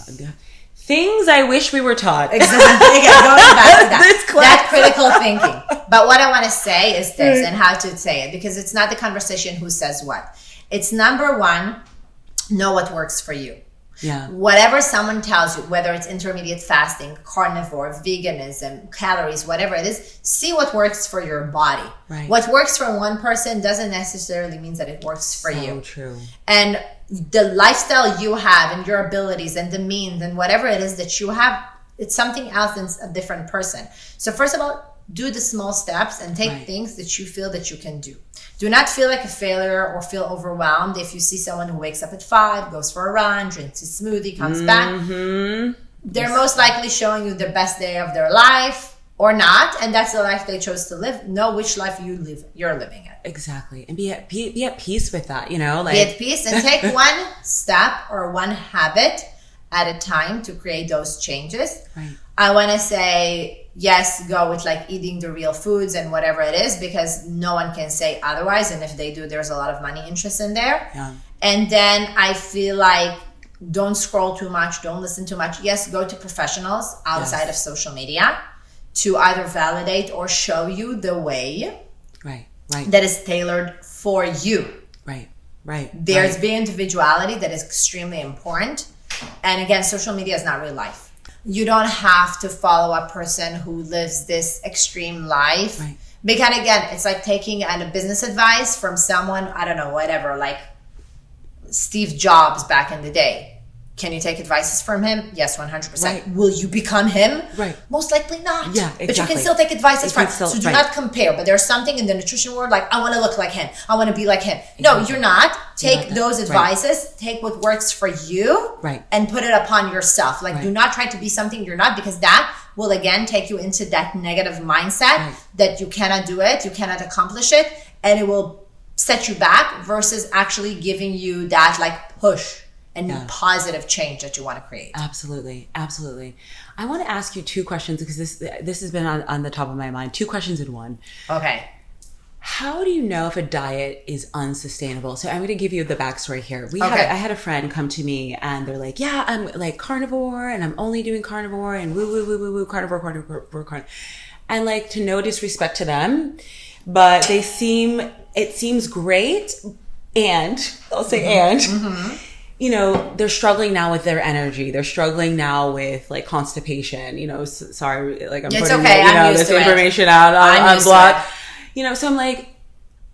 Things I wish we were taught. Exactly. Going back to that critical thinking. But what I want to say is this, and how to say it, because it's not the conversation who says what. It's number one, know what works for you. Yeah. Whatever someone tells you, whether it's intermediate fasting, carnivore, veganism, calories, whatever it is, see what works for your body. Right. What works for one person doesn't necessarily mean that it works for you. So true. And the lifestyle you have and your abilities and the means and whatever it is that you have, it's something else than a different person. So first of all, do the small steps and take things that you feel that you can do. Do not feel like a failure or feel overwhelmed if you see someone who wakes up at 5, goes for a run, drinks a smoothie, comes back. They're most likely showing you the best day of their life or not, and that's the life they chose to live. Know which life you're living it. Exactly. And be at peace with that, Be at peace and take one step or one habit at a time to create those changes. Right. I want to say, yes, go with like eating the real foods and whatever it is, because no one can say otherwise. And if they do, there's a lot of money interest in there. Yeah. And then I feel like don't scroll too much. Don't listen too much. Yes, go to professionals outside of social media to either validate or show you the way that is tailored for you. There's the individuality that is extremely important. And again, social media is not real life. You don't have to follow a person who lives this extreme life. Right. Because again, it's like taking a business advice from someone, I don't know, whatever, like Steve Jobs back in the day. Can you take advices from him? Yes, 100%. Right. Will you become him? Right. Most likely not. Yeah, exactly. But you can still take advices from him. So do not compare. But there's something in the nutrition world like, I want to look like him. I want to be like him. Exactly. No, you're not. Take those advices. Take what works for you. Right. And put it upon yourself. Like, do not try to be something you're not, because that will again take you into that negative mindset that you cannot do it, you cannot accomplish it, and it will set you back versus actually giving you that like push and positive change that you want to create. Absolutely. Absolutely. I want to ask you 2 questions because this has been on the top of my mind. 2 questions in one. Okay. How do you know if a diet is unsustainable? So I'm going to give you the backstory here. I had a friend come to me and they're like, yeah, I'm like carnivore and I'm only doing carnivore and woo, carnivore. And like, to no disrespect to them, but it seems great. And I'll say you know, they're struggling now with their energy. They're struggling now with like constipation, you know, sorry, like I'm putting this information out on blog. You know, so I'm like,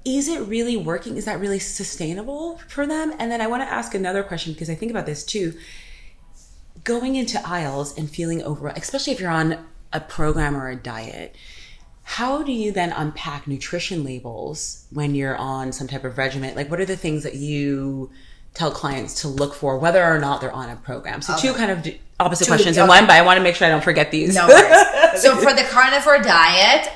is it really working? Is that really sustainable for them? And then I want to ask another question because I think about this too. Going into aisles and feeling overwhelmed, especially if you're on a program or a diet, how do you then unpack nutrition labels when you're on some type of regimen? Like, what are the things that you tell clients to look for, whether or not they're on a program? So 2 kind of opposite questions in one, but I want to make sure I don't forget these. No worries. So for the carnivore diet,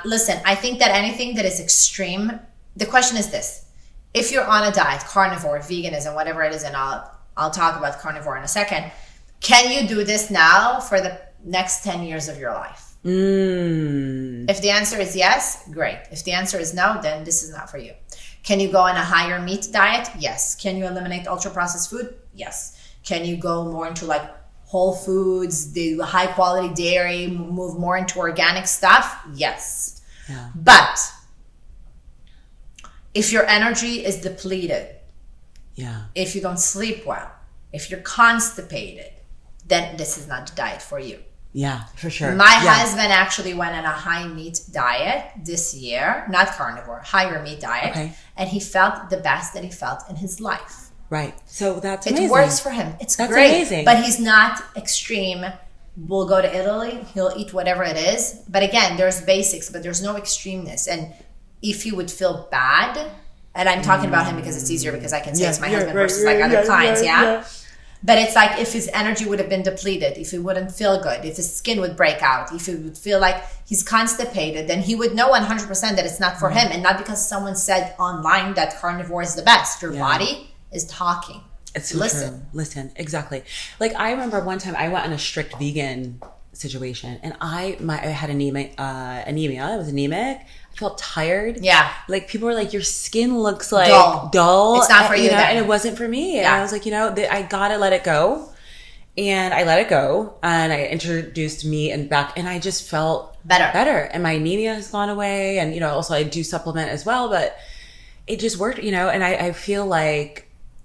listen, I think that anything that is extreme, the question is this: if you're on a diet, carnivore, veganism, whatever it is, and I'll talk about carnivore in a second, can you do this now for the next 10 years of your life? If the answer is yes, great. If the answer is no, then this is not for you. Can you go on a higher meat diet? Yes. Can you eliminate ultra processed food? Yes. Can you go more into like whole foods, the high quality dairy, move more into organic stuff? Yes. Yeah. But if your energy is depleted, if you don't sleep well, if you're constipated, then this is not the diet for you. Yeah, for sure. My husband actually went on a high meat diet this year, not carnivore, higher meat diet, and he felt the best that he felt in his life. Right. So that's amazing. It works for him. That's great. Amazing. But he's not extreme. We'll go to Italy. He'll eat whatever it is. But again, there's basics, but there's no extremeness. And if you would feel bad, and I'm talking about him because it's easier because I can say it's my husband versus like other clients, But it's like if his energy would have been depleted, if he wouldn't feel good, if his skin would break out, if he would feel like he's constipated, then he would know 100% that it's not for him. And not because someone said online that carnivore is the best. Your body is talking. It's so true. Listen, exactly. Like I remember one time I went on a strict vegan situation and I had anemia. I was anemic. I felt tired. Yeah. Like people were like, your skin looks like dull. It's not for you then. And it wasn't for me. And I was like, I gotta let it go. And I let it go. And I introduced meat and back, and I just felt better. And my anemia has gone away. And, also I do supplement as well, but it just worked, and I feel like,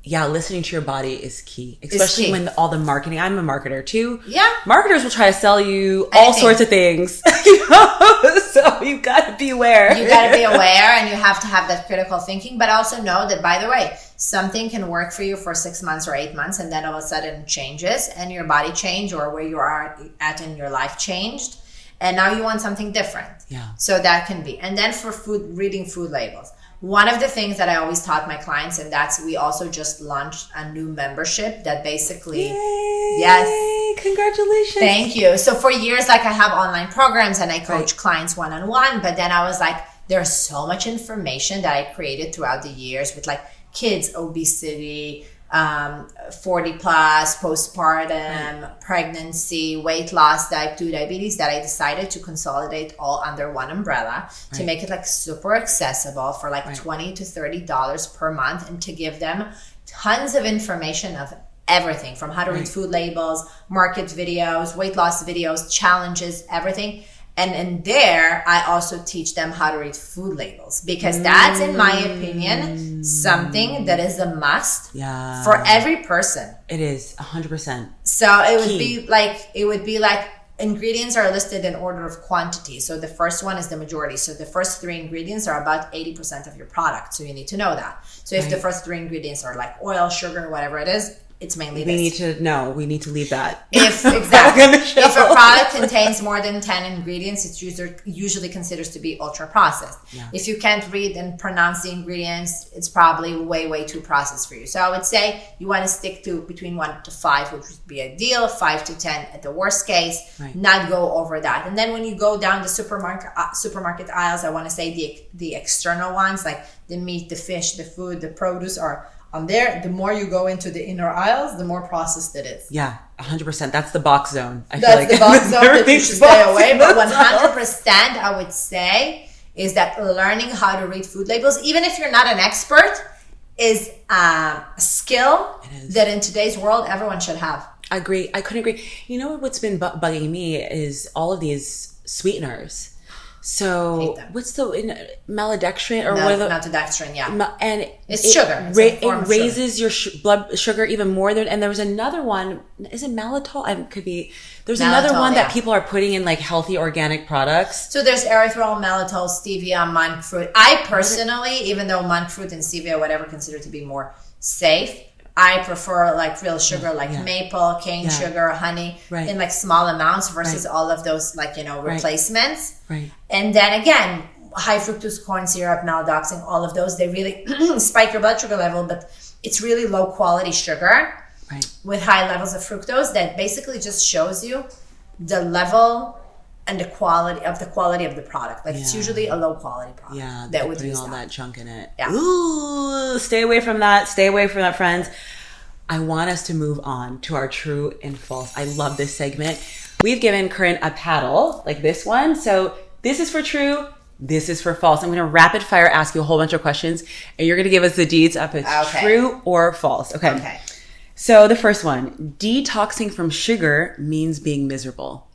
listening to your body is key, especially when all the marketing. I'm a marketer too. Yeah. Marketers will try to sell you all sorts of things, so you've got to be aware. You got to be aware, and you have to have that critical thinking, but also know that, by the way, something can work for you for 6 months or 8 months, and then all of a sudden it changes, and your body changed, or where you are at in your life changed, and now you want something different. Yeah. So that can be. And then for food, reading food labels. One of the things that I always taught my clients, and that's we also just launched a new membership that basically, congratulations. Thank you. So for years, I have online programs and I coach clients one-on-one, but then I was like, there's so much information that I created throughout the years with kids, obesity, 40 plus, postpartum, pregnancy, weight loss, type 2 diabetes, that I decided to consolidate all under one umbrella to make it super accessible for $20 to $30 per month, and to give them tons of information of everything from how to read food labels, market videos, weight loss videos, challenges, everything. And in there, I also teach them how to read food labels, because that's, in my opinion, something that is a must for every person. It is 100%. So it would be like ingredients are listed in order of quantity. So the first one is the majority. So the first 3 ingredients are about 80% of your product. So you need to know that. So if the first 3 ingredients are like oil, sugar, whatever it is, it's mainly we this. We need to leave that. If a product contains more than 10 ingredients, it's usually considered to be ultra processed. Yeah. If you can't read and pronounce the ingredients, it's probably way too processed for you. So I would say you want to stick to between 1 to 5, which would be ideal, 5 to 10 at the worst case, not go over that. And then when you go down the supermarket aisles, I want to say the external ones, like the meat, the fish, the food, the produce are on there. The more you go into the inner aisles, the more processed it is. Yeah, 100%. That's the box zone. That's the box zone that you should stay away. But 100%, I would say, is that learning how to read food labels, even if you're not an expert, is a skill that in today's world, everyone should have. I agree. I couldn't agree. You know what's been bugging me is all of these sweeteners. So what's the maltodextrin or maltodextrin? Yeah, and it's sugar. It raises your blood sugar even more. And there was another one. Is it maltol? Could be. There's another one that people are putting in like healthy organic products. So there's erythritol, maltol, stevia, monk fruit. I personally, even though monk fruit and stevia, whatever, considered to be more safe, I prefer like real sugar, like maple, cane sugar, honey, in like small amounts versus all of those like, replacements. Right. And then again, high fructose corn syrup, maltodextrin, all of those, they really spike your blood sugar level, but it's really low quality sugar with high levels of fructose that basically just shows you the level and the quality of the product. Like it's usually a low quality product. Yeah, that would putting all that junk in it. Yeah. Ooh, stay away from that. Stay away from that, friends. I want us to move on to our true and false. I love this segment. We've given Karin a paddle like this one. So this is for true. This is for false. I'm going to rapid fire ask you a whole bunch of questions, and you're going to give us the deeds if it's true or false. Okay. So the first one, detoxing from sugar means being miserable.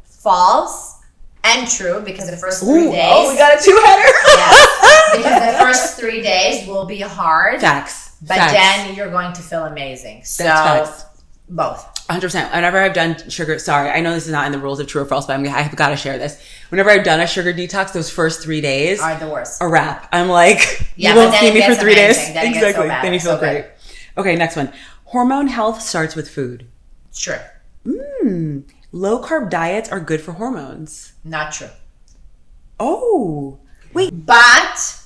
False and true, because the first 3 days. Oh, we got a two-header. Yes, because the first 3 days will be hard. Facts. But then you're going to feel amazing. So facts. Both. 100%. Whenever I've done sugar, sorry, I know this is not in the rules of true or false, but I've got to share this. Whenever I've done a sugar detox, those first 3 days are the worst. A wrap. I'm like, you won't see me for 3 days. Then exactly. Then you feel great. Okay, next one. Hormone health starts with food. True. Low carb diets are good for hormones. Not true. Oh, wait. But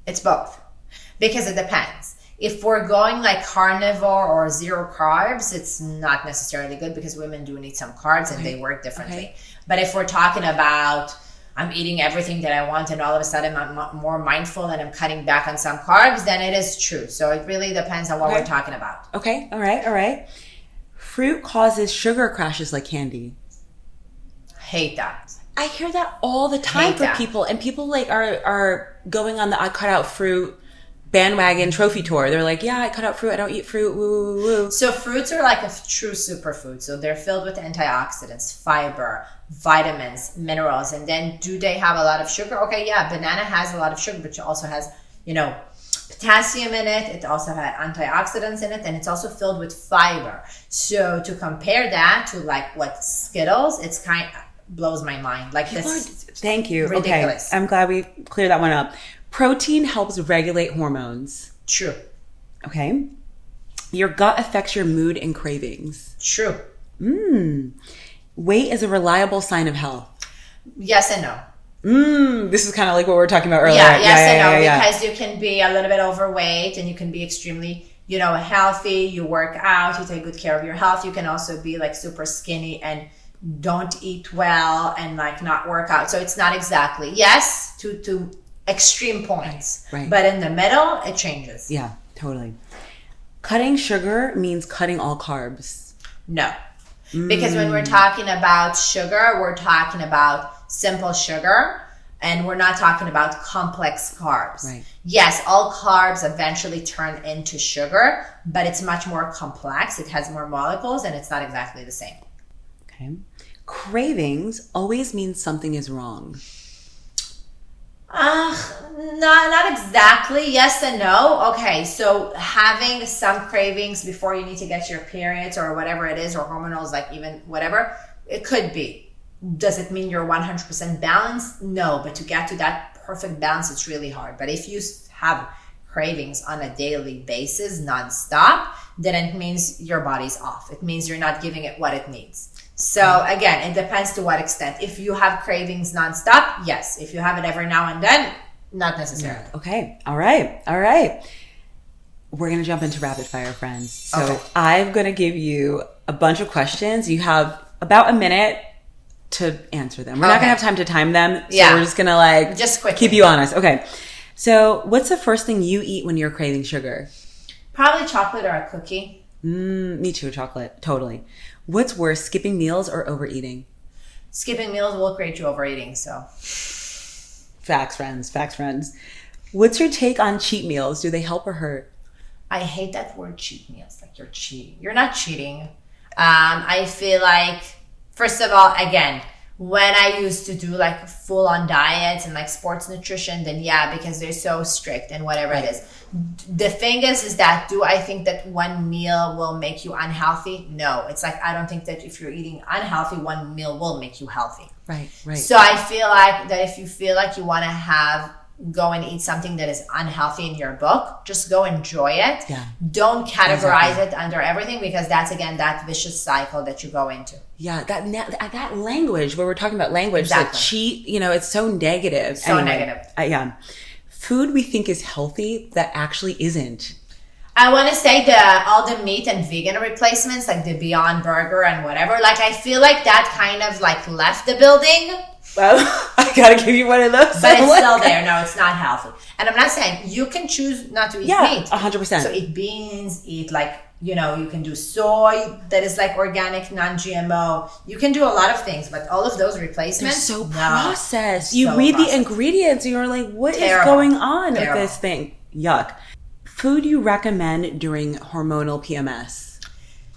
it's both. Because it depends. If we're going like carnivore or zero carbs, it's not necessarily good because women do need some carbs and they work differently. But if we're talking about I'm eating everything that I want and all of a sudden I'm more mindful and I'm cutting back on some carbs, then it is true. So it really depends on what we're talking about. Okay. All right. Fruit causes sugar crashes like candy. Hate that. I hear that all the time people, and people like are going on the I cut out fruit bandwagon trophy tour. They're like, yeah, I cut out fruit. I don't eat fruit. Woo, woo, woo. So fruits are like a true superfood. So they're filled with antioxidants, fiber, vitamins, minerals. And then do they have a lot of sugar? Okay, yeah, banana has a lot of sugar, but it also has, potassium in it. It also has antioxidants in it. And it's also filled with fiber. So to compare that to like what Skittles, it's kind of blows my mind. Like this. Thank you. Ridiculous. Okay. I'm glad we cleared that one up. Protein helps regulate hormones. True. Okay. Your gut affects your mood and cravings. True. Weight is a reliable sign of health. Yes and no. This is kind of like what we were talking about earlier. Because you can be a little bit overweight and you can be extremely, healthy. You work out, you take good care of your health. You can also be like super skinny and don't eat well and like not work out. So it's not exactly, yes, to extreme points. Right. But in the middle, it changes. Yeah, totally. Cutting sugar means cutting all carbs. No. Because when we're talking about sugar, we're talking about simple sugar and we're not talking about complex carbs. Right. Yes, all carbs eventually turn into sugar, but it's much more complex. It has more molecules and it's not exactly the same. Okay. Cravings always means something is wrong. Not exactly. Yes and no. Okay, so having some cravings before you need to get your periods or whatever it is, or hormonals, like even whatever, it could be. Does it mean you're 100% balanced? No, but to get to that perfect balance, it's really hard. But if you have cravings on a daily basis, nonstop, then it means your body's off. It means you're not giving it what it needs. So again, it depends to what extent. If you have cravings nonstop, yes. If you have it every now and then, not necessarily. Okay. All right. We're going to jump into rapid fire, friends. So I'm going to give you a bunch of questions. You have about a minute to answer them. We're not going to have time to time them. So we're just going to just quickly keep you honest. Okay. So what's the first thing you eat when you're craving sugar? Probably chocolate or a cookie. Me too, chocolate. Totally. What's worse, skipping meals or overeating? Skipping meals will create you overeating, so. Facts, friends. What's your take on cheat meals? Do they help or hurt? I hate that word cheat meals. Like you're cheating. You're not cheating. I feel like, first of all, again, when I used to do like full on diets and like sports nutrition, then because they're so strict and whatever it is. The thing is that do I think that one meal will make you unhealthy? No. It's like, I don't think that if you're eating unhealthy, one meal will make you healthy. Right. So I feel like that if you feel like you want to go and eat something that is unhealthy in your book, just go enjoy it. Yeah. Don't categorize it under everything, because that's again that vicious cycle that you go into. Yeah, that language, where we're talking about language, exactly. The cheat, it's so negative. Negative. Yeah. Food we think is healthy that actually isn't. I want to say all the meat and vegan replacements, like the Beyond Burger and whatever, like I feel like that kind of like left the building. Well, I gotta give you one of those. But it's still there. No, it's not healthy. And I'm not saying you can choose not to eat meat. 100%. So eat beans, eat like, you can do soy that is like organic, non-GMO. You can do a lot of things, but all of those replacements. They're so processed. You read the ingredients and you're like, what is going on with this thing? Yuck. Food you recommend during hormonal PMS?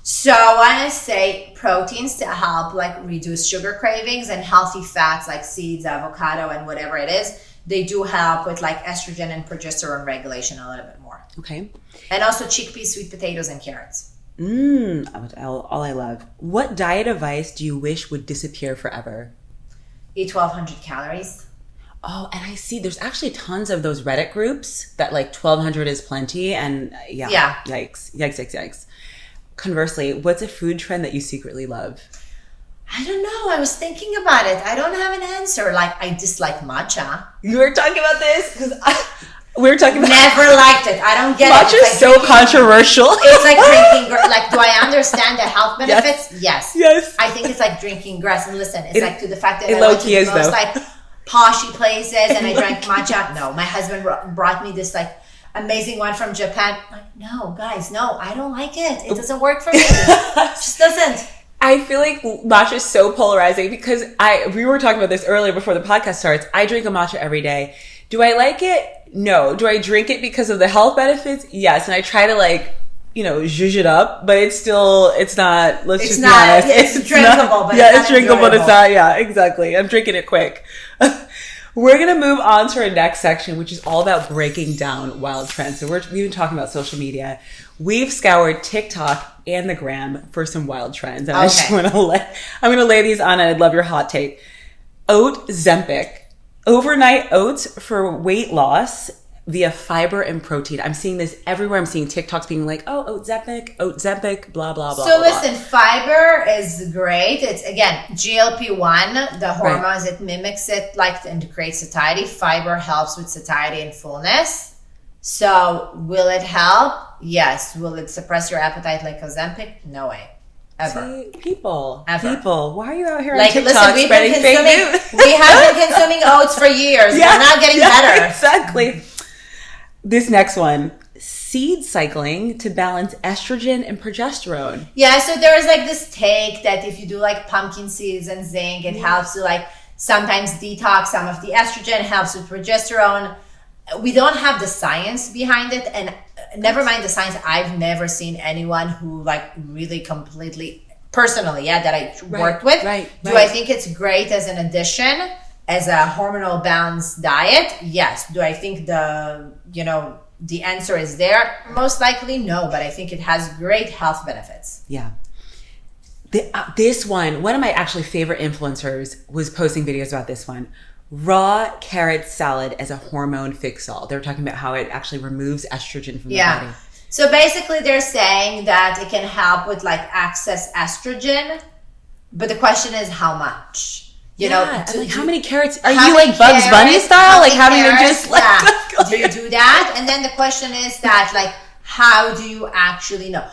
So I want to say proteins to help like reduce sugar cravings, and healthy fats like seeds, avocado, and whatever it is. They do help with like estrogen and progesterone regulation a little bit more. Okay. And also chickpeas, sweet potatoes, and carrots. All I love. What diet advice do you wish would disappear forever? Eat 1,200 calories. Oh, and I see there's actually tons of those Reddit groups that like 1,200 is plenty, and yikes. Conversely, what's a food trend that you secretly love? I don't know. I was thinking about it. I don't have an answer. Like, I dislike matcha. You were talking about this? Because we were talking about... Never liked it. I don't get it. Matcha is so controversial. It's like drinking... Like, do I understand the health benefits? Yes. I think it's like drinking grass. And listen, it's like to the fact that I went to the most like poshy places and I drank matcha. No, my husband brought me this like amazing one from Japan. Like, no, guys, no, I don't like it. It doesn't work for me. It just doesn't. I feel like matcha is so polarizing because we were talking about this earlier before the podcast starts. I drink a matcha every day. Do I like it? No. Do I drink it because of the health benefits? Yes. And I try to zhuzh it up, but it's not, let's just be honest. It's drinkable, but it's drinkable, but it's not, exactly. I'm drinking it quick. We're going to move on to our next section, which is all about breaking down wild trends. So we've been talking about social media. We've scoured TikTok and the gram for some wild trends. And I just want to I'm going to lay these on, and I'd love your hot take. Oat Zempic. Overnight oats for weight loss via fiber and protein. I'm seeing this everywhere. I'm seeing TikToks being like, oat Zempic, blah, blah, blah. So listen, fiber is great. It's, again, GLP-1, the hormones, it mimics it and creates satiety. Fiber helps with satiety and fullness. So will it help? Yes. Will it suppress your appetite like Ozempic? No way. Ever. See, people. Why are you out here on TikTok spreading fake news? We have been consuming oats for years. We're not getting better. Exactly. This next one, seed cycling to balance estrogen and progesterone. Yeah, so there's this take that if you do pumpkin seeds and zinc, it helps to sometimes detox some of the estrogen, helps with progesterone. We don't have the science behind it, and never mind the science, I've never seen anyone who really completely, personally, that I worked with. Do I think it's great as an addition? As a hormonal balanced diet, yes. Do I think the answer is there? Most likely no, but I think it has great health benefits. Yeah. This one of my actually favorite influencers was posting videos about this one. Raw carrot salad as a hormone fix-all. They were talking about how it actually removes estrogen from the body. So basically they're saying that it can help with like excess estrogen, but the question is how much? You know, like how many carrots? Are you like Bugs Bunny style? Like having to just like... Yeah. Do you do that? And then the question is that like, how do you actually know?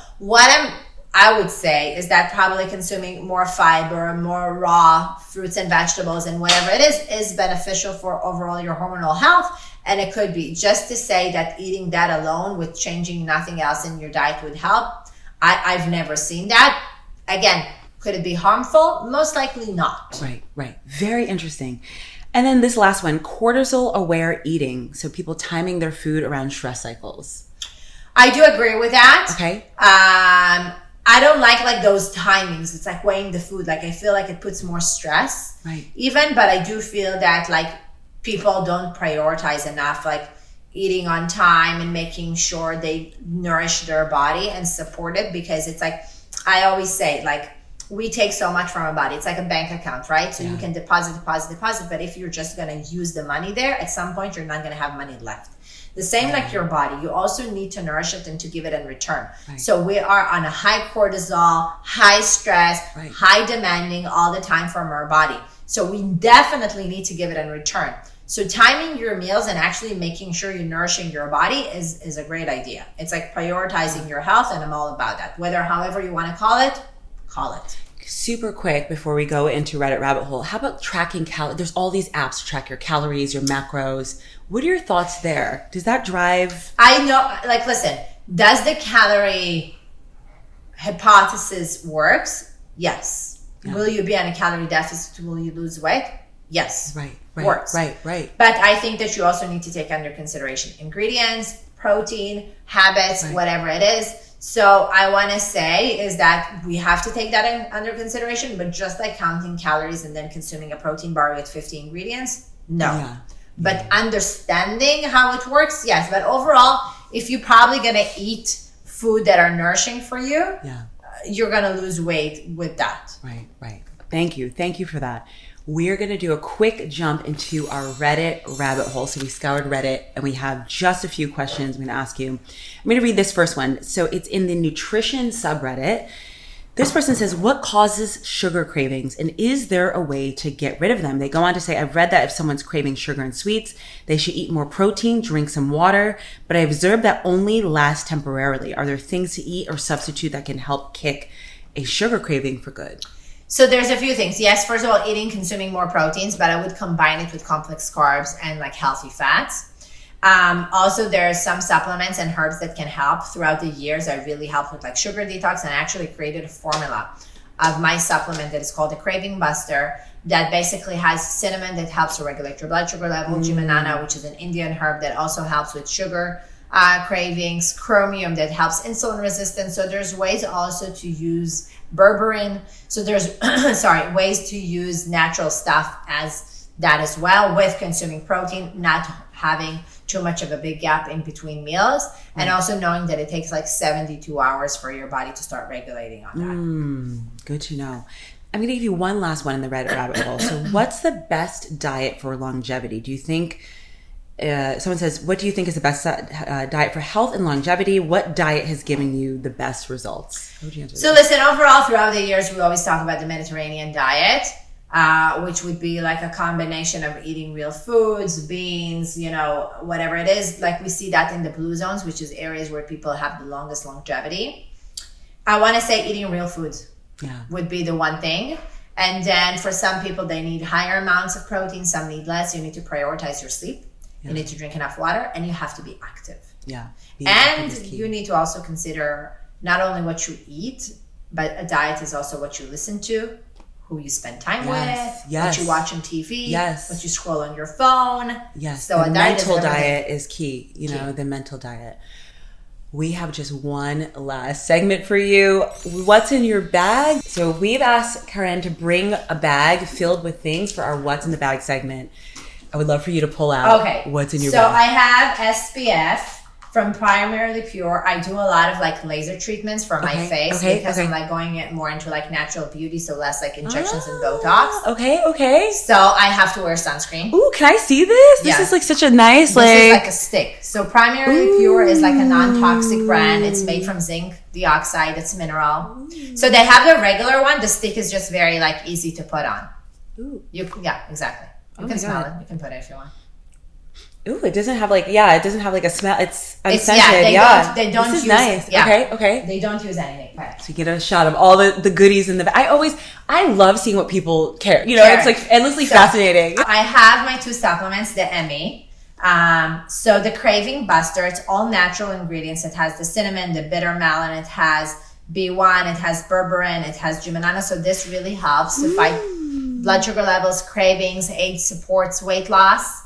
I would say is that probably consuming more fiber, more raw fruits and vegetables and whatever it is beneficial for overall your hormonal health. And it could be just to say that eating that alone with changing nothing else in your diet would help. I've never seen that. Again, could it be harmful? Most likely not. Right. Very interesting. And then this last one, cortisol aware eating. So people timing their food around stress cycles. I do agree with that. Okay. I don't like those timings. It's like weighing the food. Like I feel like it puts more stress. Right. Even, but I do feel that like people don't prioritize enough like eating on time and making sure they nourish their body and support it, because it's like, I always say like, we take so much from our body. It's like a bank account, right? So you can deposit. But if you're just going to use the money there, at some point, you're not going to have money left. The same like your body. You also need to nourish it and to give it in return. Right. So we are on a high cortisol, high stress, high demanding all the time from our body. So we definitely need to give it in return. So timing your meals and actually making sure you're nourishing your body is a great idea. It's like prioritizing your health, and I'm all about that. However you want to call it. Super quick before we go into Reddit rabbit hole, how about tracking calories? There's all these apps to track your calories, your macros. What are your thoughts there? Does that drive? I know, like, listen, does the calorie hypothesis works? Yes. Yeah. Will you be on a calorie deficit? Will you lose weight? Yes. Right. Works. Right. But I think that you also need to take under consideration ingredients, protein, habits, whatever it is. So I want to say is that we have to take that under consideration, but just like counting calories and then consuming a protein bar with 50 ingredients, no. Yeah. But understanding how it works, yes. But overall, if you're probably going to eat food that are nourishing for you, you're going to lose weight with that. Right. Thank you for that. We're going to do a quick jump into our Reddit rabbit hole. So we scoured Reddit and we have just a few questions I'm going to ask you. I'm going to read this first one. So it's in the nutrition subreddit. This person says, what causes sugar cravings, and is there a way to get rid of them? They go on to say, I've read that if someone's craving sugar and sweets, they should eat more protein, drink some water, but I observed that only lasts temporarily. Are there things to eat or substitute that can help kick a sugar craving for good? So there's a few things. Yes, first of all, consuming more proteins, but I would combine it with complex carbs and like healthy fats. Also, there are some supplements and herbs that can help. Throughout the years, I really helped with like sugar detox, and I actually created a formula of my supplement that is called the Craving Buster that basically has cinnamon that helps to regulate your blood sugar level, Jimanana, which is an Indian herb that also helps with sugar cravings, chromium that helps insulin resistance. So there's ways also to use berberine. So there's ways to use natural stuff as that as well, with consuming protein, not having too much of a big gap in between meals, and also knowing that it takes like 72 hours for your body to start regulating on that. Good to know. I'm going to give you one last one in the Reddit rabbit hole. So what's the best diet for longevity? Do you think, someone says, what do you think is the best diet for health and longevity? What diet has given you the best results? How would you answer that? Listen, overall, throughout the years, we always talk about the Mediterranean diet, which would be like a combination of eating real foods, beans, whatever it is. Like we see that in the blue zones, which is areas where people have the longest longevity. I want to say eating real foods would be the one thing. And then for some people, they need higher amounts of protein. Some need less. You need to prioritize your sleep. Yeah. You need to drink enough water, and you have to be active. Yeah. And you need to also consider not only what you eat, but a diet is also what you listen to, who you spend time with, what you watch on TV, what you scroll on your phone. Yes. So the mental diet is key, the mental diet. We have just one last segment for you. What's in your bag? So we've asked Karin to bring a bag filled with things for our What's in the Bag segment. I would love for you to pull out what's in your bag. So I have SPF From Primarily Pure, I do a lot of like laser treatments for my face because I'm like going more into like natural beauty, so less like injections and Botox. Okay. So I have to wear sunscreen. Ooh, can I see this? This is like such a nice This is like a stick. So Primarily Pure is like a non-toxic brand. It's made from zinc dioxide. It's mineral. So they have the regular one. The stick is just very like easy to put on. Ooh. Exactly. You can smell it. You can put it if you want. Ooh, it doesn't have like a smell. It's unscented. They don't this is use, nice. Yeah. Okay. They don't use anything. Right. So you get a shot of all the goodies in the bag. I love seeing what people care. You know, it's like endlessly fascinating. I have my 2 supplements, the Emmy. So the Craving Buster, it's all natural ingredients. It has the cinnamon, the bitter melon, it has B1, it has berberine, it has jumanana. So this really helps to fight blood sugar levels, cravings, aids, supports weight loss.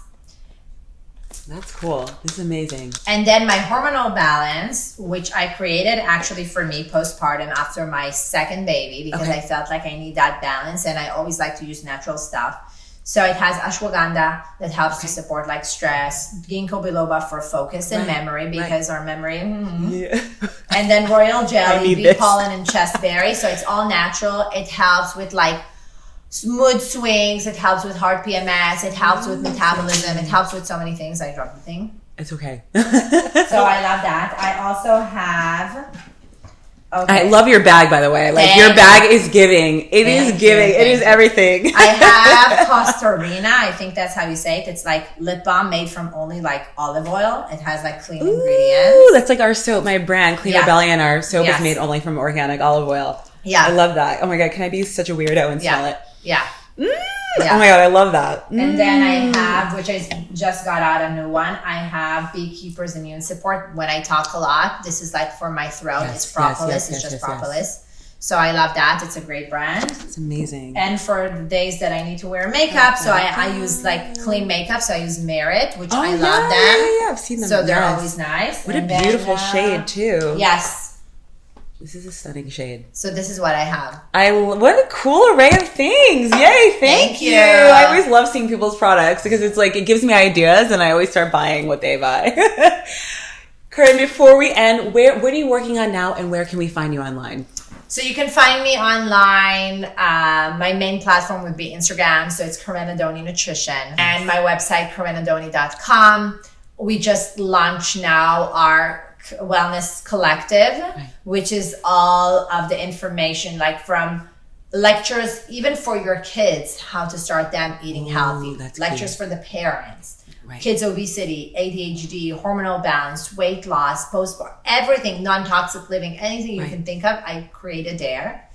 That's cool. This is amazing. And then my hormonal balance, which I created actually for me postpartum after my second baby, because I felt like I need that balance, and I always like to use natural stuff. So it has ashwagandha that helps to support like stress, ginkgo biloba for focus and memory, because our memory. And then royal jelly, bee pollen, and chestberry. So it's all natural. It helps with like mood swings. It helps with heart PMS. It helps with metabolism. It helps with so many things. I dropped the thing. It's okay. So I love that. I also have. I love your bag, by the way. Like, your bag is giving. It is everything. I have Costarina. I think that's how you say it. It's like lip balm made from only like olive oil. It has like clean ingredients. Ooh, that's like our soap. My brand, Cleaner Belly, and our soap is made only from organic olive oil. Yeah. I love that. Oh my God, can I be such a weirdo and smell it? Yeah. Oh my God, I love that. And then I have, which I just got out a new one, I have Beekeeper's Immune Support. When I talk a lot, this is like for my throat. It's propolis. It's just propolis. So I love that. It's a great brand. It's amazing. And for the days that I need to wear makeup, so I use like clean makeup. So I use Merit, which I love them. Yeah, I've seen them. So they're always nice. What a beautiful shade too. Yes. This is a stunning shade. So this is what I have. What a cool array of things. Yay, thank you. I always love seeing people's products because it's like, it gives me ideas and I always start buying what they buy. Karin, before we end, what are you working on now and where can we find you online? So you can find me online. My main platform would be Instagram. So it's Karin Adoni Nutrition. And my website, karinadoni.com. We just launched now our Wellness Collective, which is all of the information, like from lectures, even for your kids, how to start them eating healthy, lectures for the parents, kids obesity, ADHD, hormonal balance, weight loss, postpartum, everything, non-toxic living, anything you can think of, I created there.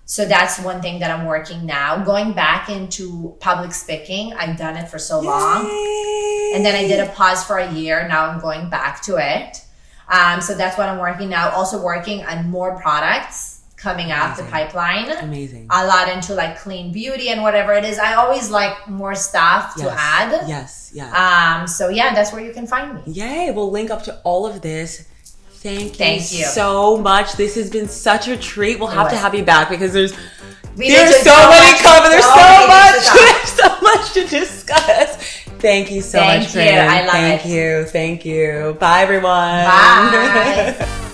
So that's one thing that I'm working now. Going back into public speaking, I've done it for so long. And then I did a pause for a year. Now I'm going back to it. So that's what I'm working now. Also working on more products coming out the pipeline. Amazing. A lot into like clean beauty and whatever it is. I always like more stuff to add. Yes. So yeah, that's where you can find me. Yay. We'll link up to all of this. Thank you so much. This has been such a treat. We'll have to have you back because there's so much to discuss. Thank you so much, Karin. I love it. Thank you. Bye, everyone. Bye.